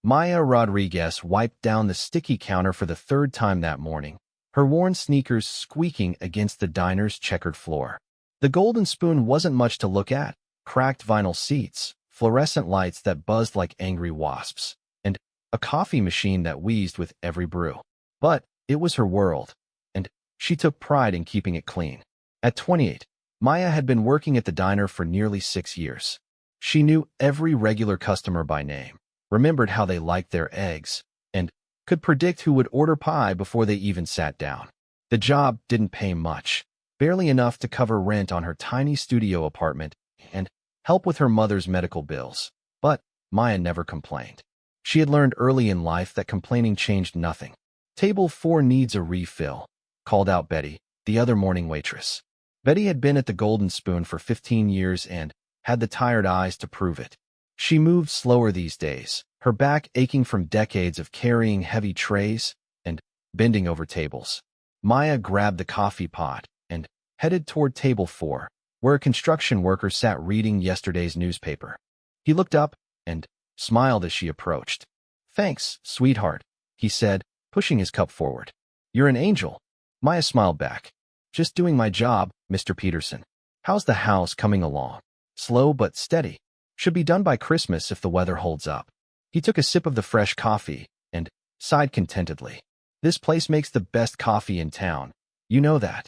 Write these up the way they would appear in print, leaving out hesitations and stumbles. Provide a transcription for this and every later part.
Maya Rodriguez wiped down the sticky counter for the third time that morning, her worn sneakers squeaking against the diner's checkered floor. The golden spoon wasn't much to look at: cracked vinyl seats, fluorescent lights that buzzed like angry wasps, and a coffee machine that wheezed with every brew. But it was her world, and she took pride in keeping it clean. At 28, Maya had been working at the diner for nearly 6 years. She knew every regular customer by name, remembered how they liked their eggs, and could predict who would order pie before they even sat down. The job didn't pay much, barely enough to cover rent on her tiny studio apartment and help with her mother's medical bills. But Maya never complained. She had learned early in life that complaining changed nothing. "Table 4 needs a refill," called out Betty, the other morning waitress. Betty had been at the Golden Spoon for 15 years and had the tired eyes to prove it. She moved slower these days, her back aching from decades of carrying heavy trays and bending over tables. Maya grabbed the coffee pot and headed toward table 4, where a construction worker sat reading yesterday's newspaper. He looked up and smiled as she approached. "Thanks, sweetheart," he said, pushing his cup forward. "You're an angel." Maya smiled back. "Just doing my job, Mr. Peterson. How's the house coming along?" "Slow but steady. Should be done by Christmas if the weather holds up." He took a sip of the fresh coffee and sighed contentedly. "This place makes the best coffee in town. You know that."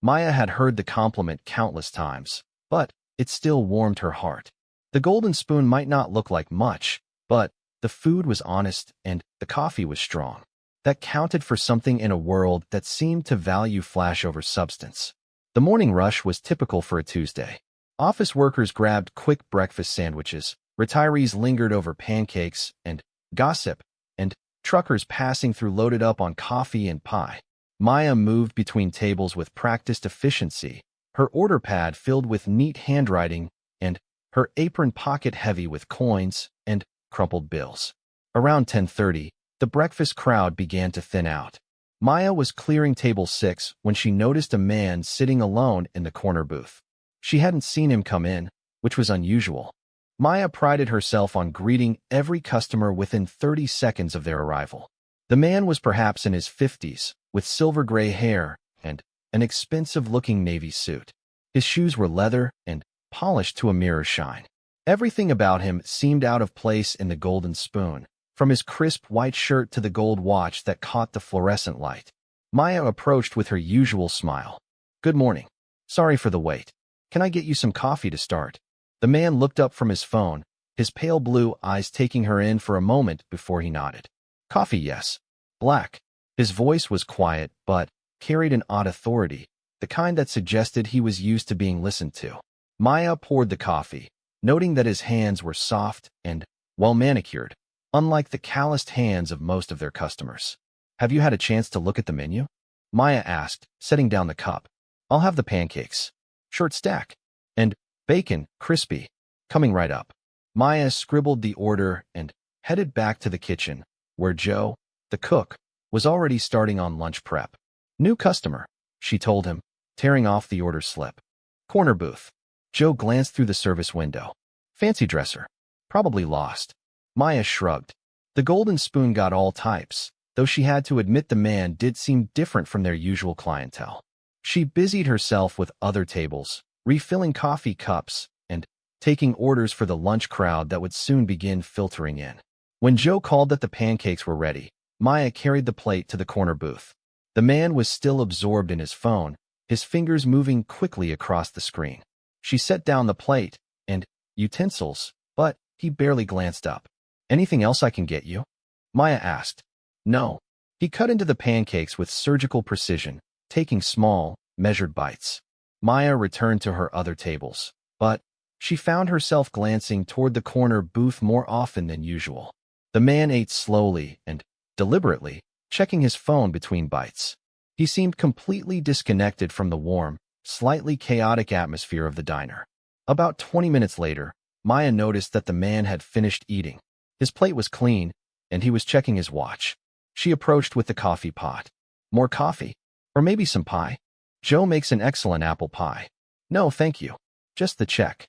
Maya had heard the compliment countless times, but it still warmed her heart. The Golden Spoon might not look like much, but the food was honest and the coffee was strong. That counted for something in a world that seemed to value flash over substance. The morning rush was typical for a Tuesday. Office workers grabbed quick breakfast sandwiches, retirees lingered over pancakes and gossip, and truckers passing through loaded up on coffee and pie. Maya moved between tables with practiced efficiency, her order pad filled with neat handwriting and her apron pocket heavy with coins and crumpled bills. Around 10:30, the breakfast crowd began to thin out. Maya was clearing table 6 when she noticed a man sitting alone in the corner booth. She hadn't seen him come in, which was unusual. Maya prided herself on greeting every customer within 30 seconds of their arrival. The man was perhaps in his 50s, with silver-gray hair and an expensive-looking navy suit. His shoes were leather and polished to a mirror shine. Everything about him seemed out of place in the Golden Spoon, from his crisp white shirt to the gold watch that caught the fluorescent light. Maya approached with her usual smile. "Good morning. Sorry for the wait. Can I get you some coffee to start?" The man looked up from his phone, his pale blue eyes taking her in for a moment before he nodded. "Coffee, yes. Black." His voice was quiet, but carried an odd authority, the kind that suggested he was used to being listened to. Maya poured the coffee, noting that his hands were soft and well-manicured, unlike the calloused hands of most of their customers. "Have you had a chance to look at the menu?" Maya asked, setting down the cup. "I'll have the pancakes. Short stack. And bacon, crispy. Coming right up." Maya scribbled the order and headed back to the kitchen, where Joe, the cook, was already starting on lunch prep. "New customer," she told him, tearing off the order slip. "Corner booth." Joe glanced through the service window. "Fancy dresser. Probably lost." Maya shrugged. The Golden Spoon got all types, though she had to admit the man did seem different from their usual clientele. She busied herself with other tables, refilling coffee cups and taking orders for the lunch crowd that would soon begin filtering in. When Joe called that the pancakes were ready, Maya carried the plate to the corner booth. The man was still absorbed in his phone, his fingers moving quickly across the screen. She set down the plate and utensils, but he barely glanced up. "Anything else I can get you?" Maya asked. "No." He cut into the pancakes with surgical precision, taking small, measured bites. Maya returned to her other tables, but she found herself glancing toward the corner booth more often than usual. The man ate slowly and deliberately, checking his phone between bites. He seemed completely disconnected from the warm, slightly chaotic atmosphere of the diner. About 20 minutes later, Maya noticed that the man had finished eating. His plate was clean, and he was checking his watch. She approached with the coffee pot. "More coffee? Or maybe some pie? Joe makes an excellent apple pie." "No, thank you. Just the check."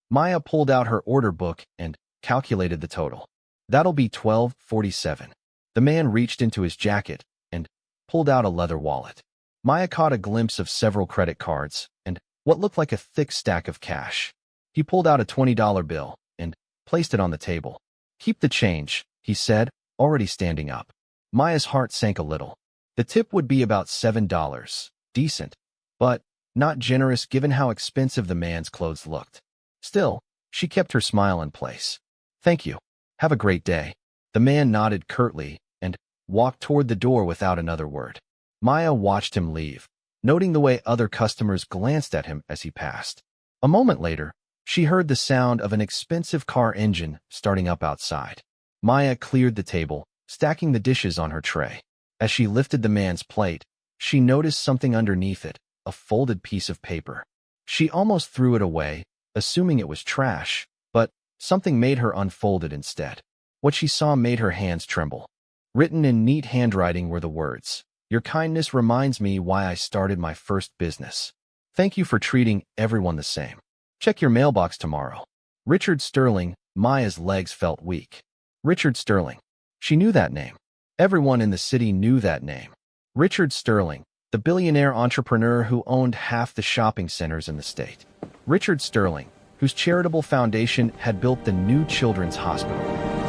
Maya pulled out her order book and calculated the total. That'll be $12.47. The man reached into his jacket and pulled out a leather wallet. Maya caught a glimpse of several credit cards and what looked like a thick stack of cash. He pulled out a $20 bill and placed it on the table. "Keep the change," he said, already standing up. Maya's heart sank a little. The tip would be about $7. Decent, but not generous given how expensive the man's clothes looked. Still, she kept her smile in place. "Thank you. Have a great day." The man nodded curtly and walked toward the door without another word. Maya watched him leave, noting the way other customers glanced at him as he passed. A moment later, she heard the sound of an expensive car engine starting up outside. Maya cleared the table, stacking the dishes on her tray. As she lifted the man's plate, she noticed something underneath it, a folded piece of paper. She almost threw it away, assuming it was trash, but something made her unfold it instead. What she saw made her hands tremble. Written in neat handwriting were the words, "Your kindness reminds me why I started my first business. Thank you for treating everyone the same. Check your mailbox tomorrow. Richard Sterling." Maya's legs felt weak. Richard Sterling. She knew that name. Everyone in the city knew that name. Richard Sterling, the billionaire entrepreneur who owned half the shopping centers in the state. Richard Sterling, whose charitable foundation had built the new children's hospital.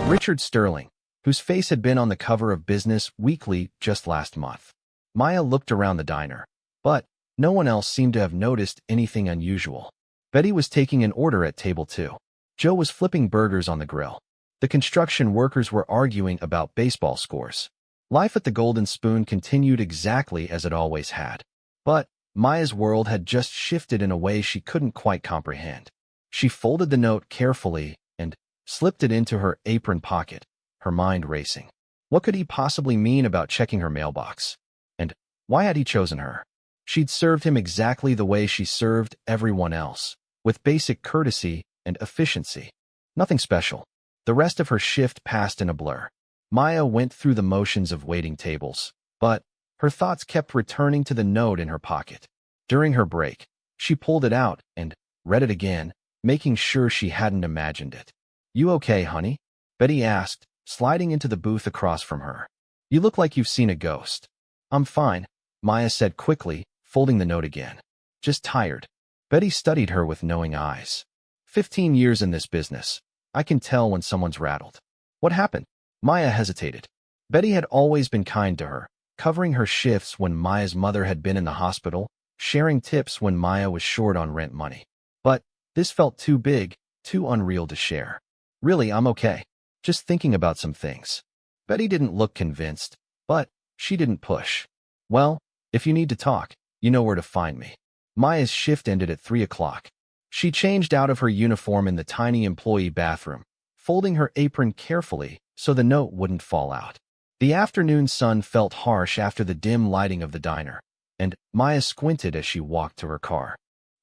Richard Sterling, whose face had been on the cover of Business Weekly just last month. Maya looked around the diner, but no one else seemed to have noticed anything unusual. Betty was taking an order at table 2. Joe was flipping burgers on the grill. The construction workers were arguing about baseball scores. Life at the Golden Spoon continued exactly as it always had. But Maya's world had just shifted in a way she couldn't quite comprehend. She folded the note carefully and slipped it into her apron pocket, her mind racing. What could he possibly mean about checking her mailbox? And why had he chosen her? She'd served him exactly the way she served everyone else, with basic courtesy and efficiency. Nothing special. The rest of her shift passed in a blur. Maya went through the motions of waiting tables, but her thoughts kept returning to the note in her pocket. During her break, she pulled it out and read it again, making sure she hadn't imagined it. "You okay, honey?" Betty asked, sliding into the booth across from her. "You look like you've seen a ghost." "I'm fine," Maya said quickly, folding the note again. "Just tired." Betty studied her with knowing eyes. 15 years in this business. I can tell when someone's rattled." "What happened?" Maya hesitated. Betty had always been kind to her, covering her shifts when Maya's mother had been in the hospital, sharing tips when Maya was short on rent money. But this felt too big, too unreal to share. "Really, I'm okay. Just thinking about some things." Betty didn't look convinced, but she didn't push. "Well, if you need to talk, you know where to find me." Maya's shift ended at 3 o'clock. She changed out of her uniform in the tiny employee bathroom, folding her apron carefully so the note wouldn't fall out. The afternoon sun felt harsh after the dim lighting of the diner, and Maya squinted as she walked to her car.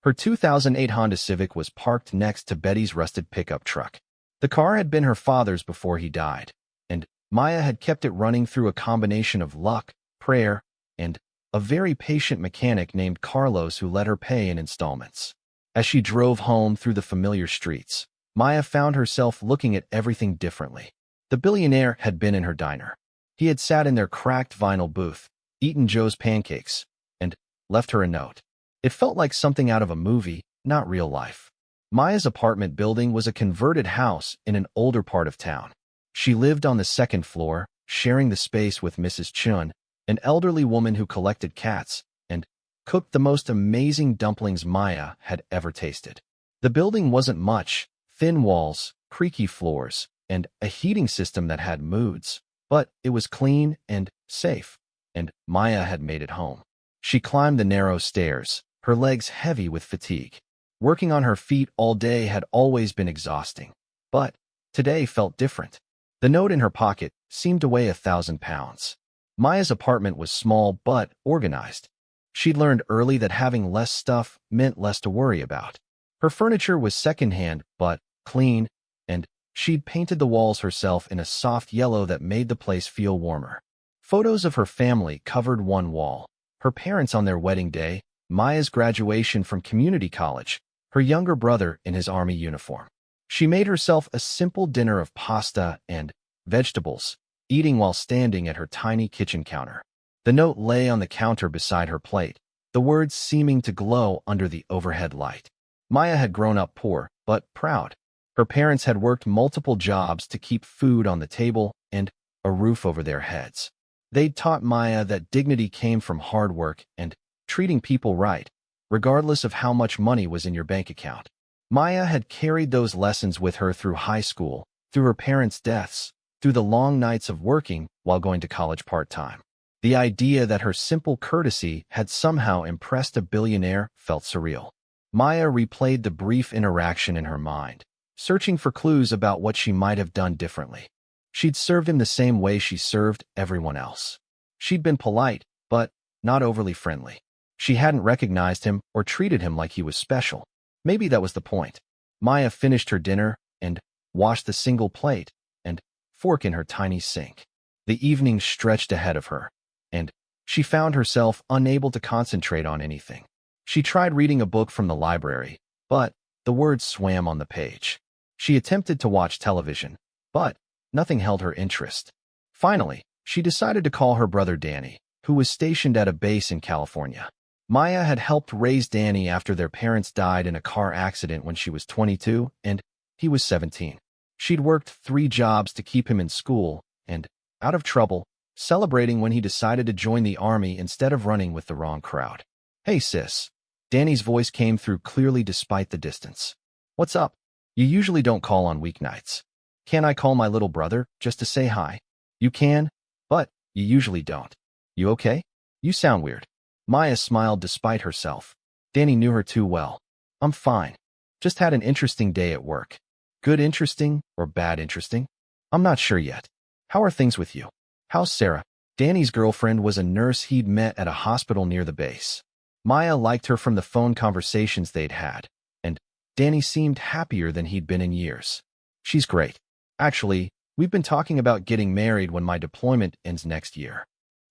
Her 2008 Honda Civic was parked next to Betty's rusted pickup truck. The car had been her father's before he died, and Maya had kept it running through a combination of luck, prayer, and a very patient mechanic named Carlos who let her pay in installments. As she drove home through the familiar streets, Maya found herself looking at everything differently. The billionaire had been in her diner. He had sat in their cracked vinyl booth, eaten Joe's pancakes, and left her a note. It felt like something out of a movie, not real life. Maya's apartment building was a converted house in an older part of town. She lived on the second floor, sharing the space with Mrs. Chun, an elderly woman who collected cats and cooked the most amazing dumplings Maya had ever tasted. The building wasn't much, thin walls, creaky floors, and a heating system that had moods, but it was clean and safe, and Maya had made it home. She climbed the narrow stairs, her legs heavy with fatigue. Working on her feet all day had always been exhausting, but today felt different. The note in her pocket seemed to weigh 1,000 pounds. Maya's apartment was small but organized. She'd learned early that having less stuff meant less to worry about. Her furniture was secondhand but clean, and she'd painted the walls herself in a soft yellow that made the place feel warmer. Photos of her family covered one wall. Her parents on their wedding day, Maya's graduation from community college, her younger brother in his army uniform. She made herself a simple dinner of pasta and vegetables, eating while standing at her tiny kitchen counter. The note lay on the counter beside her plate, the words seeming to glow under the overhead light. Maya had grown up poor, but proud. Her parents had worked multiple jobs to keep food on the table and a roof over their heads. They'd taught Maya that dignity came from hard work and treating people right, regardless of how much money was in your bank account. Maya had carried those lessons with her through high school, through her parents' deaths, through the long nights of working while going to college part-time. The idea that her simple courtesy had somehow impressed a billionaire felt surreal. Maya replayed the brief interaction in her mind, searching for clues about what she might have done differently. She'd served him the same way she served everyone else. She'd been polite, but not overly friendly. She hadn't recognized him or treated him like he was special. Maybe that was the point. Maya finished her dinner and washed the single plate and fork in her tiny sink. The evening stretched ahead of her, and she found herself unable to concentrate on anything. She tried reading a book from the library, but the words swam on the page. She attempted to watch television, but nothing held her interest. Finally, she decided to call her brother Danny, who was stationed at a base in California. Maya had helped raise Danny after their parents died in a car accident when she was 22 and he was 17. She'd worked 3 jobs to keep him in school and out of trouble, celebrating when he decided to join the army instead of running with the wrong crowd. "Hey, sis." Danny's voice came through clearly despite the distance. "What's up? You usually don't call on weeknights. Can I call my little brother just to say hi?" "You can, but you usually don't. You okay? You sound weird." Maya smiled despite herself. Danny knew her too well. "I'm fine. Just had an interesting day at work." "Good interesting or bad interesting?" "I'm not sure yet. How are things with you?" "How's Sarah?" Danny's girlfriend was a nurse he'd met at a hospital near the base. Maya liked her from the phone conversations they'd had, and Danny seemed happier than he'd been in years. "She's great. Actually, we've been talking about getting married when my deployment ends next year."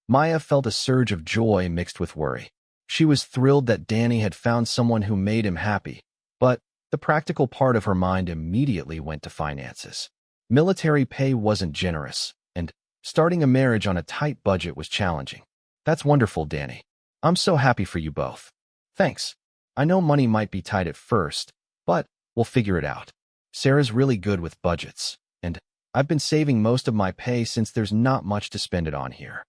Maya felt a surge of joy mixed with worry. She was thrilled that Danny had found someone who made him happy, but the practical part of her mind immediately went to finances. Military pay wasn't generous, and starting a marriage on a tight budget was challenging. "That's wonderful, Danny. I'm so happy for you both." "Thanks. I know money might be tight at first, but we'll figure it out. Sarah's really good with budgets, and I've been saving most of my pay since there's not much to spend it on here."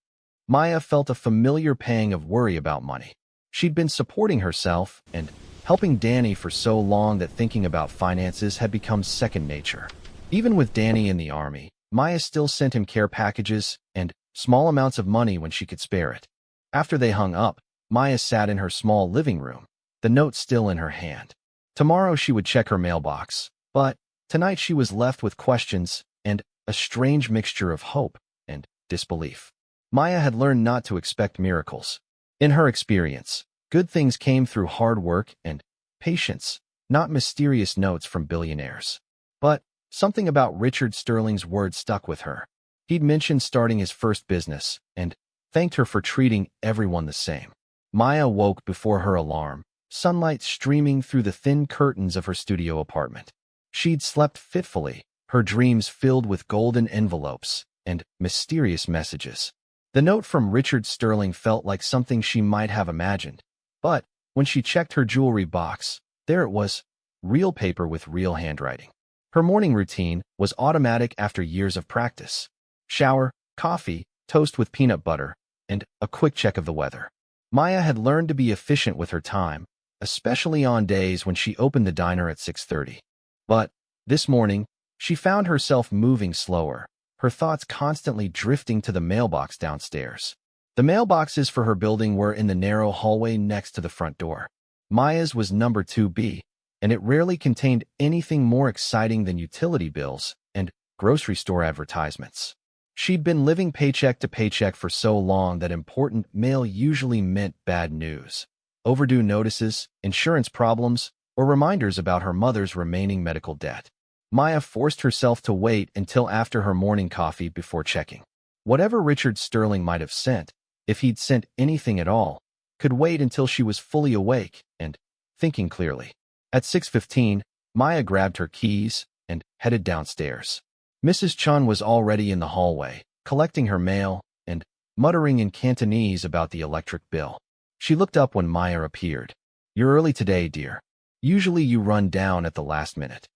Maya felt a familiar pang of worry about money. She'd been supporting herself and helping Danny for so long that thinking about finances had become second nature. Even with Danny in the army, Maya still sent him care packages and small amounts of money when she could spare it. After they hung up, Maya sat in her small living room, the note still in her hand. Tomorrow she would check her mailbox, but tonight she was left with questions and a strange mixture of hope and disbelief. Maya had learned not to expect miracles. In her experience, good things came through hard work and patience, not mysterious notes from billionaires. But something about Richard Sterling's words stuck with her. He'd mentioned starting his first business and thanked her for treating everyone the same. Maya woke before her alarm, sunlight streaming through the thin curtains of her studio apartment. She'd slept fitfully, her dreams filled with golden envelopes and mysterious messages. The note from Richard Sterling felt like something she might have imagined, but when she checked her jewelry box, there it was, real paper with real handwriting. Her morning routine was automatic after years of practice. Shower, coffee, toast with peanut butter, and a quick check of the weather. Maya had learned to be efficient with her time, especially on days when she opened the diner at 6:30. But this morning, she found herself moving slower, her thoughts constantly drifting to the mailbox downstairs. The mailboxes for her building were in the narrow hallway next to the front door. Maya's was number 2B, and it rarely contained anything more exciting than utility bills and grocery store advertisements. She'd been living paycheck to paycheck for so long that important mail usually meant bad news. Overdue notices, insurance problems, or reminders about her mother's remaining medical debt. Maya forced herself to wait until after her morning coffee before checking. Whatever Richard Sterling might have sent, if he'd sent anything at all, could wait until she was fully awake and thinking clearly. At 6:15, Maya grabbed her keys and headed downstairs. Mrs. Chun was already in the hallway, collecting her mail and muttering in Cantonese about the electric bill. She looked up when Maya appeared. "You're early today, dear. Usually you run down at the last minute."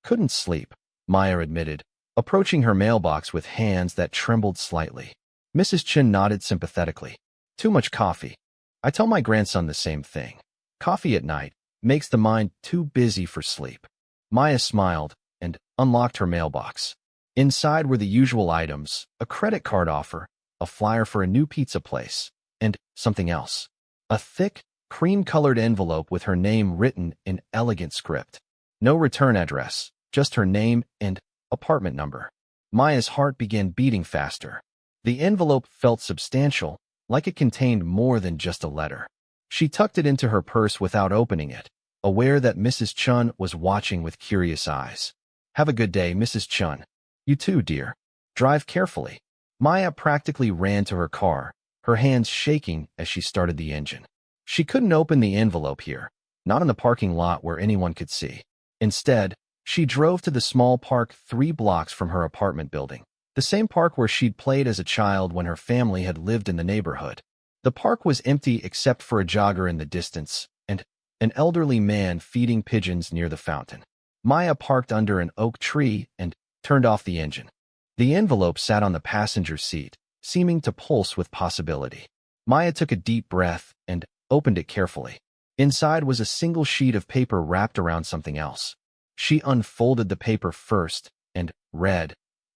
"Couldn't sleep," Maya admitted, approaching her mailbox with hands that trembled slightly. Mrs. Chun nodded sympathetically. "Too much coffee. I tell my grandson the same thing. Coffee at night makes the mind too busy for sleep." Maya smiled and unlocked her mailbox. Inside were the usual items: a credit card offer, a flyer for a new pizza place, and something else. A thick, cream-colored envelope with her name written in elegant script. No return address, just her name and apartment number. Maya's heart began beating faster. The envelope felt substantial, like it contained more than just a letter. She tucked it into her purse without opening it, aware that Mrs. Chun was watching with curious eyes. "Have a good day, Mrs. Chun." "You too, dear. Drive carefully." Maya practically ran to her car, her hands shaking as she started the engine. She couldn't open the envelope here, not in the parking lot where anyone could see. Instead, she drove to the small park 3 blocks from her apartment building, the same park where she'd played as a child when her family had lived in the neighborhood. The park was empty except for a jogger in the distance and an elderly man feeding pigeons near the fountain. Maya parked under an oak tree and turned off the engine. The envelope sat on the passenger seat, seeming to pulse with possibility. Maya took a deep breath and opened it carefully. Inside was a single sheet of paper wrapped around something else. She unfolded the paper first and read,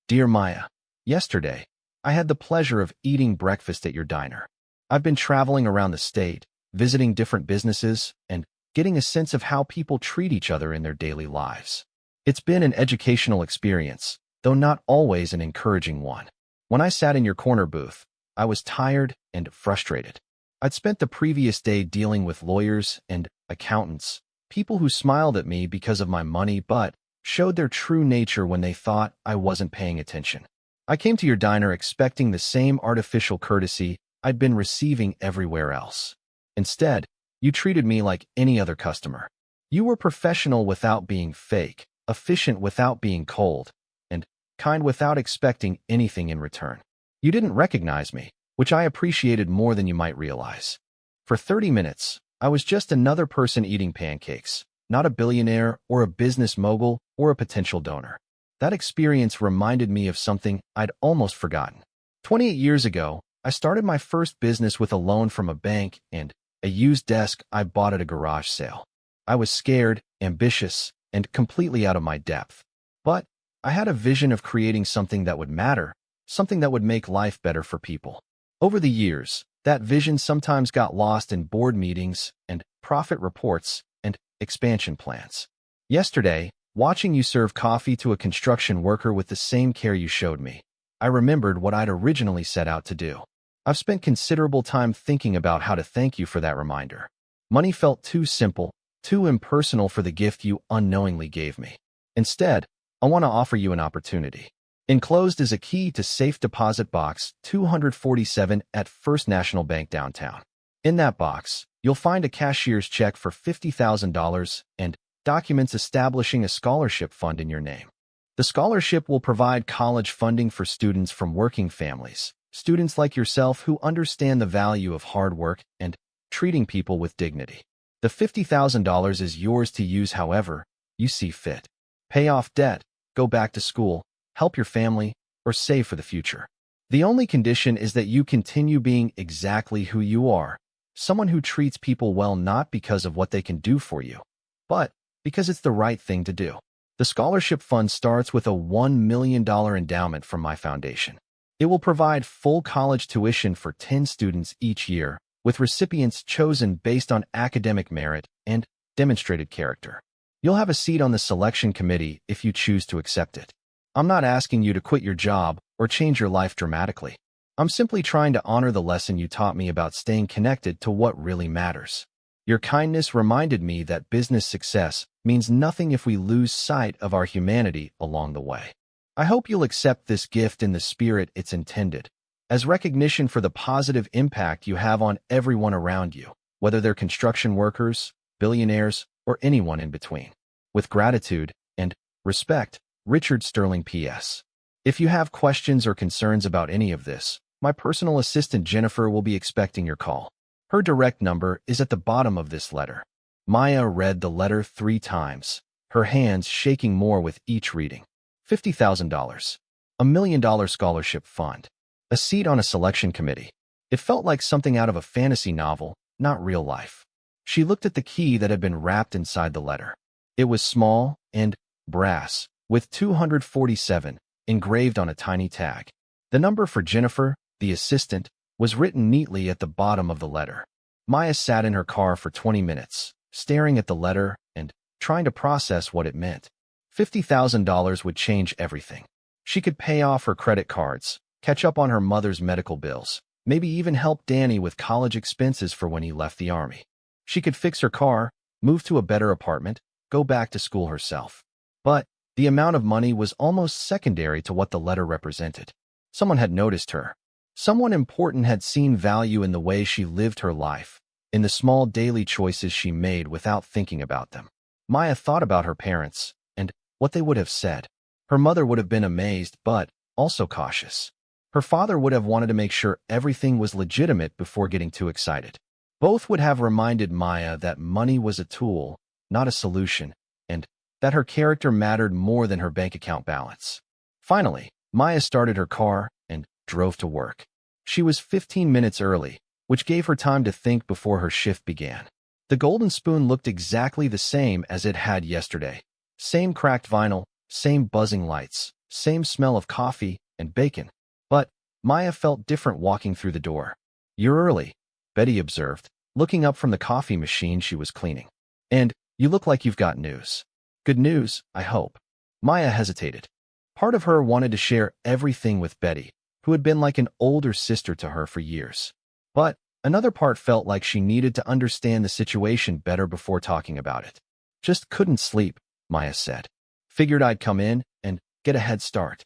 "Dear Maya, yesterday, I had the pleasure of eating breakfast at your diner. I've been traveling around the state, visiting different businesses, and getting a sense of how people treat each other in their daily lives. It's been an educational experience, though not always an encouraging one. When I sat in your corner booth, I was tired and frustrated. I'd spent the previous day dealing with lawyers and accountants, people who smiled at me because of my money but showed their true nature when they thought I wasn't paying attention. I came to your diner expecting the same artificial courtesy I'd been receiving everywhere else. Instead, you treated me like any other customer. You were professional without being fake, efficient without being cold, and kind without expecting anything in return. You didn't recognize me, which I appreciated more than you might realize. For 30 minutes, I was just another person eating pancakes, not a billionaire or a business mogul or a potential donor. That experience reminded me of something I'd almost forgotten. 28 years ago, I started my first business with a loan from a bank and a used desk I bought at a garage sale. I was scared, ambitious, and completely out of my depth. But I had a vision of creating something that would matter, something that would make life better for people. Over the years, that vision sometimes got lost in board meetings and profit reports and expansion plans. Yesterday, watching you serve coffee to a construction worker with the same care you showed me, I remembered what I'd originally set out to do. I've spent considerable time thinking about how to thank you for that reminder. Money felt too simple, too impersonal for the gift you unknowingly gave me. Instead, I want to offer you an opportunity. Enclosed is a key to Safe Deposit Box 247 at First National Bank downtown. In that box, you'll find a cashier's check for $50,000 and documents establishing a scholarship fund in your name. The scholarship will provide college funding for students from working families, students like yourself who understand the value of hard work and treating people with dignity. The $50,000 is yours to use however you see fit. Pay off debt, go back to school, help your family, or save for the future. The only condition is that you continue being exactly who you are, someone who treats people well not because of what they can do for you, but because it's the right thing to do. The scholarship fund starts with a $1 million endowment from my foundation. It will provide full college tuition for 10 students each year, with recipients chosen based on academic merit and demonstrated character. You'll have a seat on the selection committee if you choose to accept it. I'm not asking you to quit your job or change your life dramatically. I'm simply trying to honor the lesson you taught me about staying connected to what really matters. Your kindness reminded me that business success means nothing if we lose sight of our humanity along the way. I hope you'll accept this gift in the spirit it's intended, as recognition for the positive impact you have on everyone around you, whether they're construction workers, billionaires, or anyone in between. With gratitude and respect, Richard Sterling P.S. If you have questions or concerns about any of this, my personal assistant Jennifer will be expecting your call. Her direct number is at the bottom of this letter. Maya read the letter 3 times, her hands shaking more with each reading. $50,000. $1 million scholarship fund. A seat on a selection committee. It felt like something out of a fantasy novel, not real life. She looked at the key that had been wrapped inside the letter. It was small and brass, with 247 engraved on a tiny tag. The number for Jennifer, the assistant, was written neatly at the bottom of the letter. Maya sat in her car for 20 minutes, staring at the letter and trying to process what it meant. $50,000 would change everything. She could pay off her credit cards, catch up on her mother's medical bills, maybe even help Danny with college expenses for when he left the army. She could fix her car, move to a better apartment, go back to school herself. But the amount of money was almost secondary to what the letter represented. Someone had noticed her. Someone important had seen value in the way she lived her life, in the small daily choices she made without thinking about them. Maya thought about her parents and what they would have said. Her mother would have been amazed, but also cautious. Her father would have wanted to make sure everything was legitimate before getting too excited. Both would have reminded Maya that money was a tool, not a solution, and that her character mattered more than her bank account balance. Finally, Maya started her car and drove to work. She was 15 minutes early, which gave her time to think before her shift began. The golden spoon looked exactly the same as it had yesterday. Same cracked vinyl, same buzzing lights, same smell of coffee and bacon. But Maya felt different walking through the door. "You're early," Betty observed, looking up from the coffee machine she was cleaning. "And you look like you've got news." "Good news, I hope." Maya hesitated. Part of her wanted to share everything with Betty, who had been like an older sister to her for years. But another part felt like she needed to understand the situation better before talking about it. "Just couldn't sleep," Maya said. "Figured I'd come in and get a head start."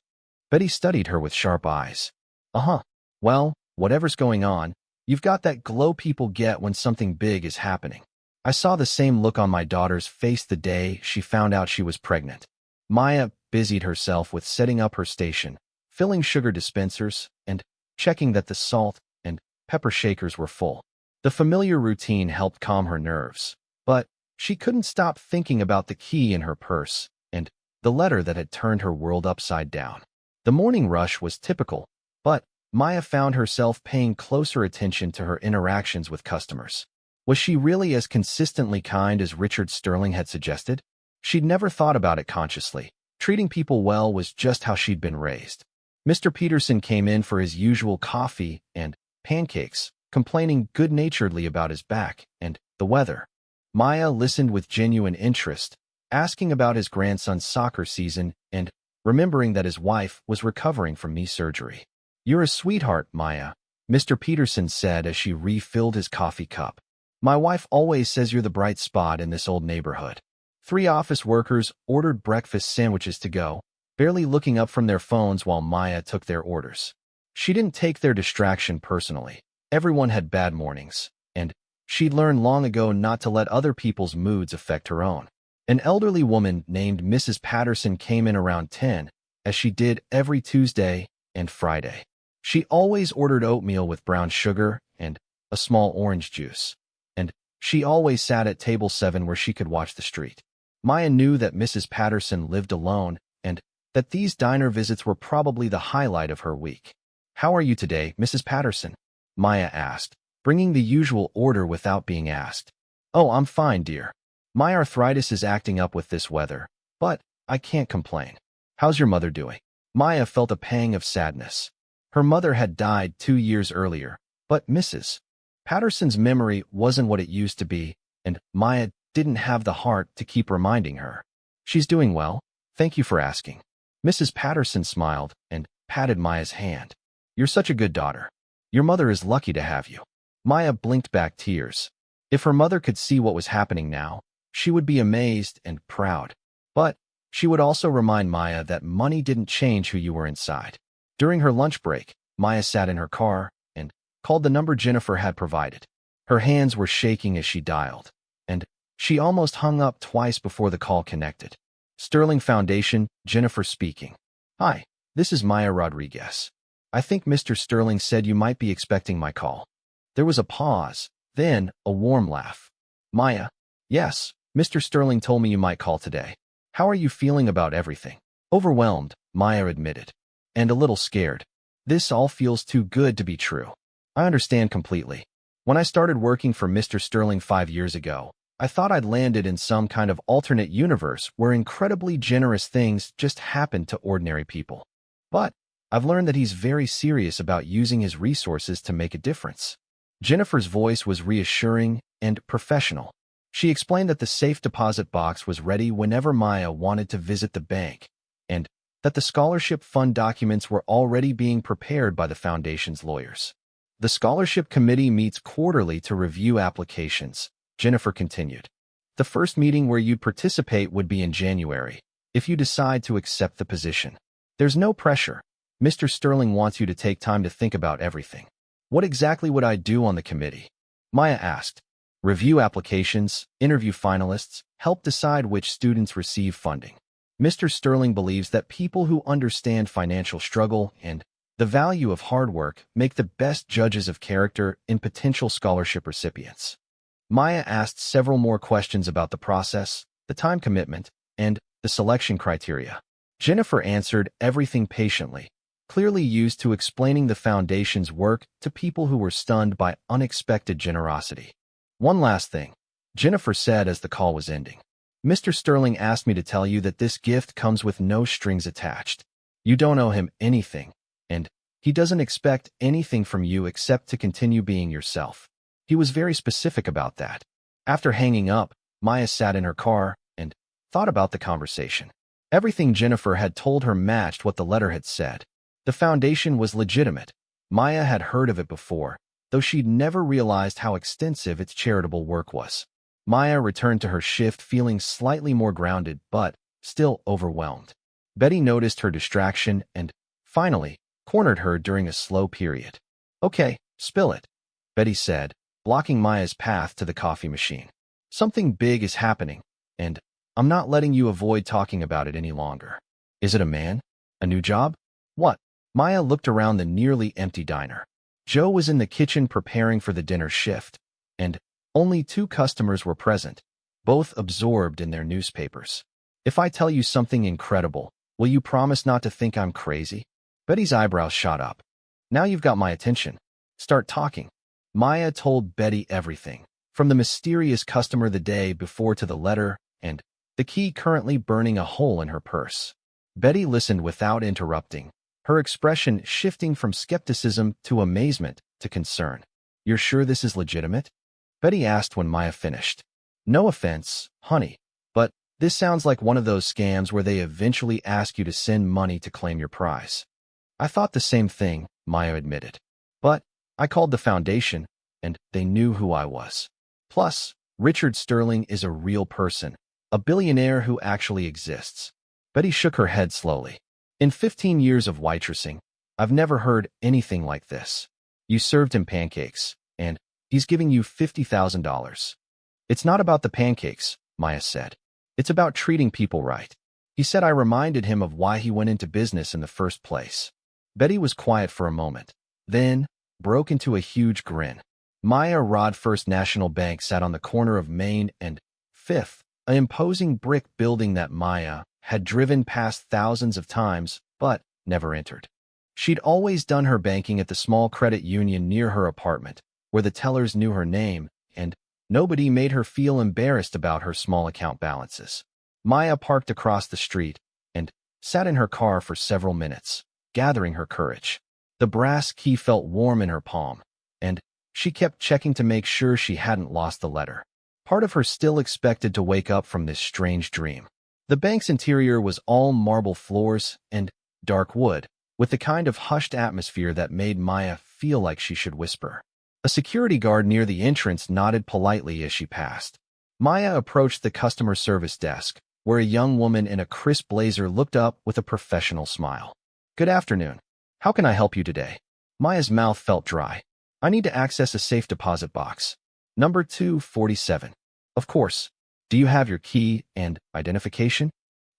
Betty studied her with sharp eyes. "Uh-huh. Well, whatever's going on, you've got that glow people get when something big is happening. I saw the same look on my daughter's face the day she found out she was pregnant." Maya busied herself with setting up her station, filling sugar dispensers, and checking that the salt and pepper shakers were full. The familiar routine helped calm her nerves, but she couldn't stop thinking about the key in her purse and the letter that had turned her world upside down. The morning rush was typical, but Maya found herself paying closer attention to her interactions with customers. Was she really as consistently kind as Richard Sterling had suggested? She'd never thought about it consciously. Treating people well was just how she'd been raised. Mr. Peterson came in for his usual coffee and pancakes, complaining good-naturedly about his back and the weather. Maya listened with genuine interest, asking about his grandson's soccer season and remembering that his wife was recovering from knee surgery. "You're a sweetheart, Maya," Mr. Peterson said as she refilled his coffee cup. "My wife always says you're the bright spot in this old neighborhood." 3 office workers ordered breakfast sandwiches to go, barely looking up from their phones while Maya took their orders. She didn't take their distraction personally. Everyone had bad mornings, and she'd learned long ago not to let other people's moods affect her own. An elderly woman named Mrs. Patterson came in around 10, as she did every Tuesday and Friday. She always ordered oatmeal with brown sugar and a small orange juice, and she always sat at table 7 where she could watch the street. Maya knew that Mrs. Patterson lived alone and that these diner visits were probably the highlight of her week. "How are you today, Mrs. Patterson?" Maya asked, bringing the usual order without being asked. "Oh, I'm fine, dear. My arthritis is acting up with this weather, but I can't complain. How's your mother doing?" Maya felt a pang of sadness. Her mother had died 2 years earlier, but Mrs. Patterson's memory wasn't what it used to be, and Maya didn't have the heart to keep reminding her. "She's doing well, thank you for asking." Mrs. Patterson smiled and patted Maya's hand. "You're such a good daughter. Your mother is lucky to have you." Maya blinked back tears. If her mother could see what was happening now, she would be amazed and proud. But she would also remind Maya that money didn't change who you were inside. During her lunch break, Maya sat in her car and called the number Jennifer had provided. Her hands were shaking as she dialed, and she almost hung up twice before the call connected. "Sterling Foundation, Jennifer speaking." "Hi, This is Maya Rodriguez. I think Mr. Sterling said you might be expecting my call. There was a pause, then a warm laugh. Maya, yes, Mr. Sterling told me you might call today. How are you feeling about everything? Overwhelmed, Maya admitted. And a little scared. This all feels too good to be true. I understand completely. When I started working for Mr. Sterling 5 years ago, I thought I'd landed in some kind of alternate universe where incredibly generous things just happen to ordinary people. But I've learned that he's very serious about using his resources to make a difference. Jennifer's voice was reassuring and professional. She explained that the safe deposit box was ready whenever Maya wanted to visit the bank, and that the scholarship fund documents were already being prepared by the foundation's lawyers. The scholarship committee meets quarterly to review applications, Jennifer continued. The first meeting where you'd participate would be in January, if you decide to accept the position. There's no pressure. Mr. Sterling wants you to take time to think about everything. What exactly would I do on the committee? Maya asked. Review applications, interview finalists, help decide which students receive funding. Mr. Sterling believes that people who understand financial struggle and the value of hard work make the best judges of character in potential scholarship recipients. Maya asked several more questions about the process, the time commitment, and the selection criteria. Jennifer answered everything patiently, clearly used to explaining the foundation's work to people who were stunned by unexpected generosity. One last thing, Jennifer said as the call was ending. Mr. Sterling asked me to tell you that this gift comes with no strings attached. You don't owe him anything, and he doesn't expect anything from you except to continue being yourself. He was very specific about that. After hanging up, Maya sat in her car and thought about the conversation. Everything Jennifer had told her matched what the letter had said. The foundation was legitimate. Maya had heard of it before, though she'd never realized how extensive its charitable work was. Maya returned to her shift feeling slightly more grounded, but still overwhelmed. Betty noticed her distraction and, finally, cornered her during a slow period. Okay, spill it, Betty said, blocking Maya's path to the coffee machine. Something big is happening, and I'm not letting you avoid talking about it any longer. Is it a man? A new job? What? Maya looked around the nearly empty diner. Joe was in the kitchen preparing for the dinner shift, and only 2 customers were present, both absorbed in their newspapers. If I tell you something incredible, will you promise not to think I'm crazy? Betty's eyebrows shot up. Now you've got my attention. Start talking. Maya told Betty everything, from the mysterious customer the day before to the letter and the key currently burning a hole in her purse. Betty listened without interrupting, her expression shifting from skepticism to amazement to concern. You're sure this is legitimate? Betty asked when Maya finished. No offense, honey, but this sounds like one of those scams where they eventually ask you to send money to claim your prize. I thought the same thing, Maya admitted. But I called the foundation, and they knew who I was. Plus, Richard Sterling is a real person, a billionaire who actually exists. Betty shook her head slowly. In 15 years of waitressing, I've never heard anything like this. You served him pancakes, and he's giving you $50,000. It's not about the pancakes, Maya said. It's about treating people right. He said I reminded him of why he went into business in the first place. Betty was quiet for a moment, then broke into a huge grin. Maya Rod First National Bank sat on the corner of Main and Fifth, an imposing brick building that Maya had driven past thousands of times, but never entered. She'd always done her banking at the small credit union near her apartment, where the tellers knew her name, and nobody made her feel embarrassed about her small account balances. Maya parked across the street and sat in her car for several minutes, gathering her courage. The brass key felt warm in her palm, and she kept checking to make sure she hadn't lost the letter. Part of her still expected to wake up from this strange dream. The bank's interior was all marble floors and dark wood, with the kind of hushed atmosphere that made Maya feel like she should whisper. A security guard near the entrance nodded politely as she passed. Maya approached the customer service desk, where a young woman in a crisp blazer looked up with a professional smile. Good afternoon. How can I help you today? Maya's mouth felt dry. I need to access a safe deposit box. Number 247. Of course. Do you have your key and identification?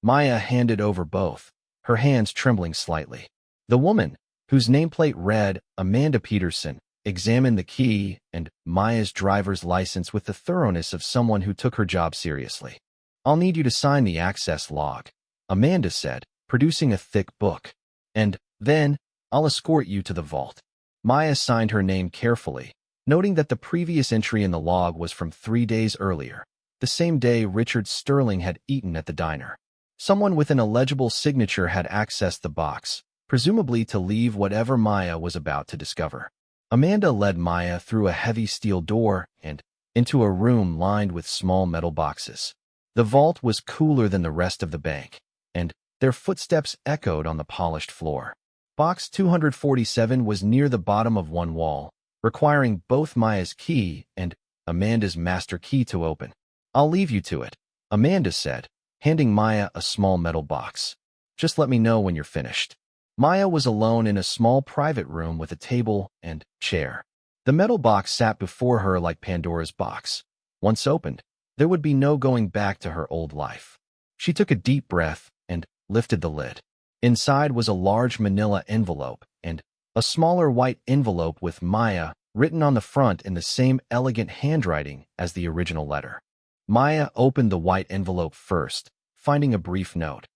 Maya handed over both, her hands trembling slightly. The woman, whose nameplate read Amanda Peterson, examined the key and Maya's driver's license with the thoroughness of someone who took her job seriously. "I'll need you to sign the access log," Amanda said, producing a thick book. "And then, I'll escort you to the vault." Maya signed her name carefully, noting that the previous entry in the log was from 3 days earlier, the same day Richard Sterling had eaten at the diner. Someone with an illegible signature had accessed the box, presumably to leave whatever Maya was about to discover. Amanda led Maya through a heavy steel door and into a room lined with small metal boxes. The vault was cooler than the rest of the bank, and their footsteps echoed on the polished floor. Box 247 was near the bottom of one wall, requiring both Maya's key and Amanda's master key to open. "I'll leave you to it," Amanda said, handing Maya a small metal box. "Just let me know when you're finished." Maya was alone in a small private room with a table and chair. The metal box sat before her like Pandora's box. Once opened, there would be no going back to her old life. She took a deep breath and lifted the lid. Inside was a large manila envelope and a smaller white envelope with Maya written on the front in the same elegant handwriting as the original letter. Maya opened the white envelope first, finding a brief note.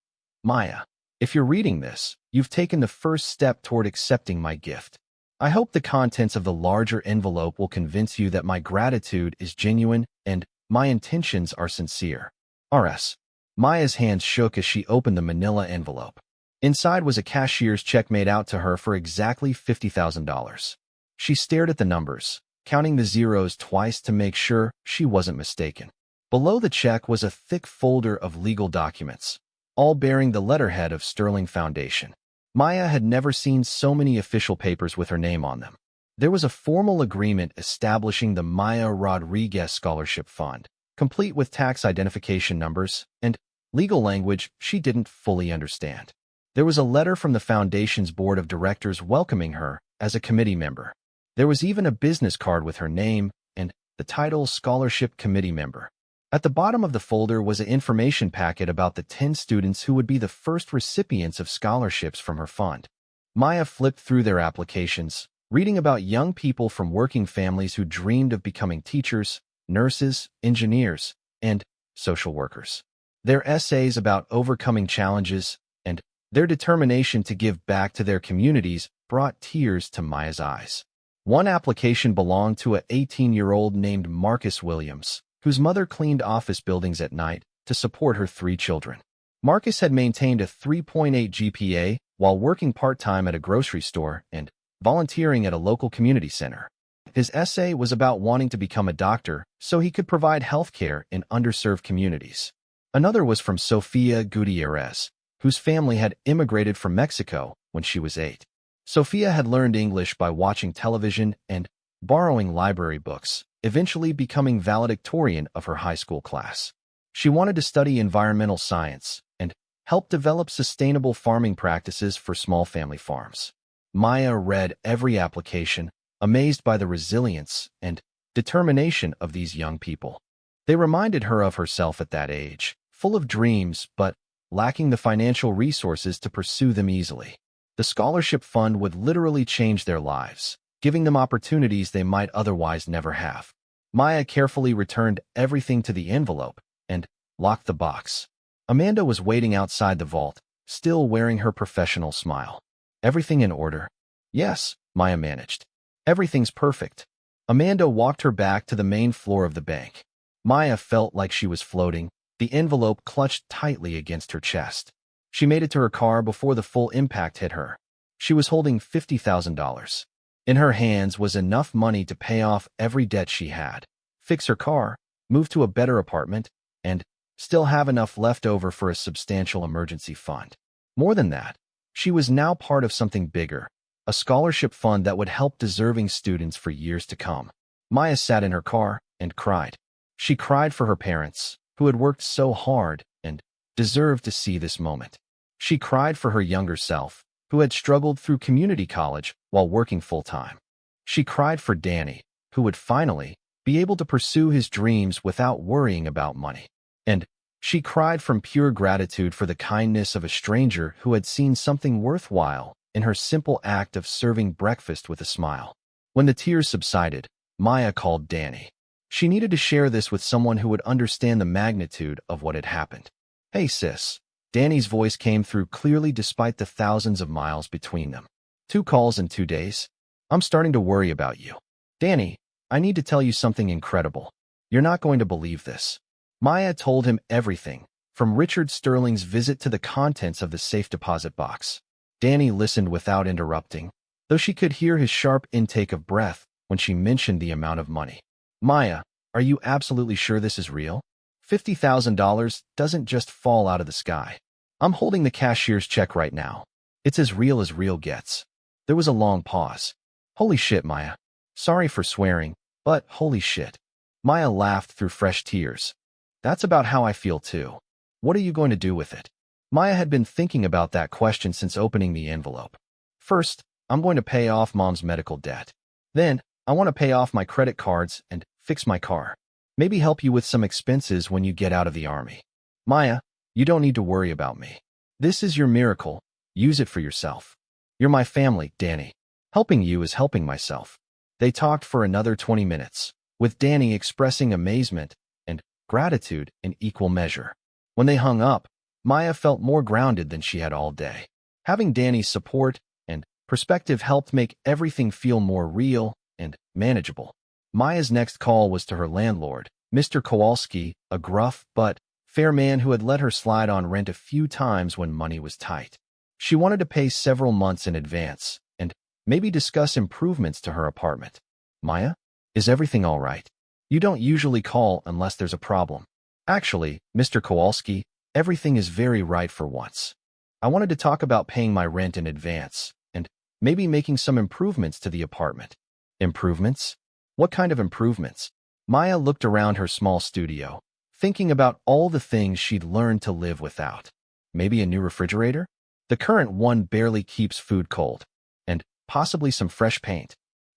"Maya, if you're reading this, you've taken the first step toward accepting my gift. I hope the contents of the larger envelope will convince you that my gratitude is genuine and my intentions are sincere. R.S." Maya's hands shook as she opened the manila envelope. Inside was a cashier's check made out to her for exactly $50,000. She stared at the numbers, counting the zeros twice to make sure she wasn't mistaken. Below the check was a thick folder of legal documents, all bearing the letterhead of Sterling Foundation. Maya had never seen so many official papers with her name on them. There was a formal agreement establishing the Maya Rodriguez Scholarship Fund, complete with tax identification numbers and legal language she didn't fully understand. There was a letter from the foundation's board of directors welcoming her as a committee member. There was even a business card with her name and the title Scholarship Committee Member. At the bottom of the folder was an information packet about the 10 students who would be the first recipients of scholarships from her fund. Maya flipped through their applications, reading about young people from working families who dreamed of becoming teachers, nurses, engineers, and social workers. Their essays about overcoming challenges and their determination to give back to their communities brought tears to Maya's eyes. One application belonged to an 18-year-old named Marcus Williams, whose mother cleaned office buildings at night to support her 3 children. Marcus had maintained a 3.8 GPA while working part-time at a grocery store and volunteering at a local community center. His essay was about wanting to become a doctor so he could provide health care in underserved communities. Another was from Sofia Gutierrez, whose family had immigrated from Mexico when she was 8. Sofia had learned English by watching television and borrowing library books, eventually becoming valedictorian of her high school class. She wanted to study environmental science and help develop sustainable farming practices for small family farms. Maya read every application, amazed by the resilience and determination of these young people. They reminded her of herself at that age, full of dreams but lacking the financial resources to pursue them easily. The scholarship fund would literally change their lives, giving them opportunities they might otherwise never have. Maya carefully returned everything to the envelope and locked the box. Amanda was waiting outside the vault, still wearing her professional smile. "Everything in order?" "Yes," Maya managed. "Everything's perfect." Amanda walked her back to the main floor of the bank. Maya felt like she was floating, the envelope clutched tightly against her chest. She made it to her car before the full impact hit her. She was holding $50,000. In her hands was enough money to pay off every debt she had, fix her car, move to a better apartment, and still have enough left over for a substantial emergency fund. More than that, she was now part of something bigger, a scholarship fund that would help deserving students for years to come. Maya sat in her car and cried. She cried for her parents, who had worked so hard and deserved to see this moment. She cried for her younger self, who had struggled through community college while working full-time. She cried for Danny, who would finally be able to pursue his dreams without worrying about money. And She cried from pure gratitude for the kindness of a stranger who had seen something worthwhile in her simple act of serving breakfast with a smile. When the tears subsided, Maya called Danny. She needed to share this with someone who would understand the magnitude of what had happened. "Hey, sis." Danny's voice came through clearly despite the thousands of miles between them. "2 calls in 2 days? I'm starting to worry about you." "Danny, I need to tell you something incredible. You're not going to believe this." Maya told him everything, from Richard Sterling's visit to the contents of the safe deposit box. Danny listened without interrupting, though she could hear his sharp intake of breath when she mentioned the amount of money. "Maya, are you absolutely sure this is real? $50,000 doesn't just fall out of the sky. I'm holding the cashier's check right now. It's as real gets." There was a long pause. "Holy shit, Maya. Sorry for swearing, but holy shit." Maya laughed through fresh tears. "That's about how I feel too. What are you going to do with it?" Maya had been thinking about that question since opening the envelope. "First, I'm going to pay off Mom's medical debt. Then, I want to pay off my credit cards and fix my car. Maybe help you with some expenses when you get out of the army. Maya, you don't need to worry about me. This is your miracle. Use it for yourself. You're my family, Danny. Helping you is helping myself." They talked for another 20 minutes, with Danny expressing amazement and gratitude in equal measure. When they hung up, Maya felt more grounded than she had all day. Having Danny's support and perspective helped make everything feel more real and manageable. Maya's next call was to her landlord, Mr. Kowalski, a gruff but fair man who had let her slide on rent a few times when money was tight. She wanted to pay several months in advance and maybe discuss improvements to her apartment. "Maya, is everything all right? You don't usually call unless there's a problem." "Actually, Mr. Kowalski, everything is very right for once. I wanted to talk about paying my rent in advance and maybe making some improvements to the apartment." "Improvements? What kind of improvements?" Maya looked around her small studio, thinking about all the things she'd learned to live without. Maybe a new refrigerator? The current one barely keeps food cold. And possibly some fresh paint.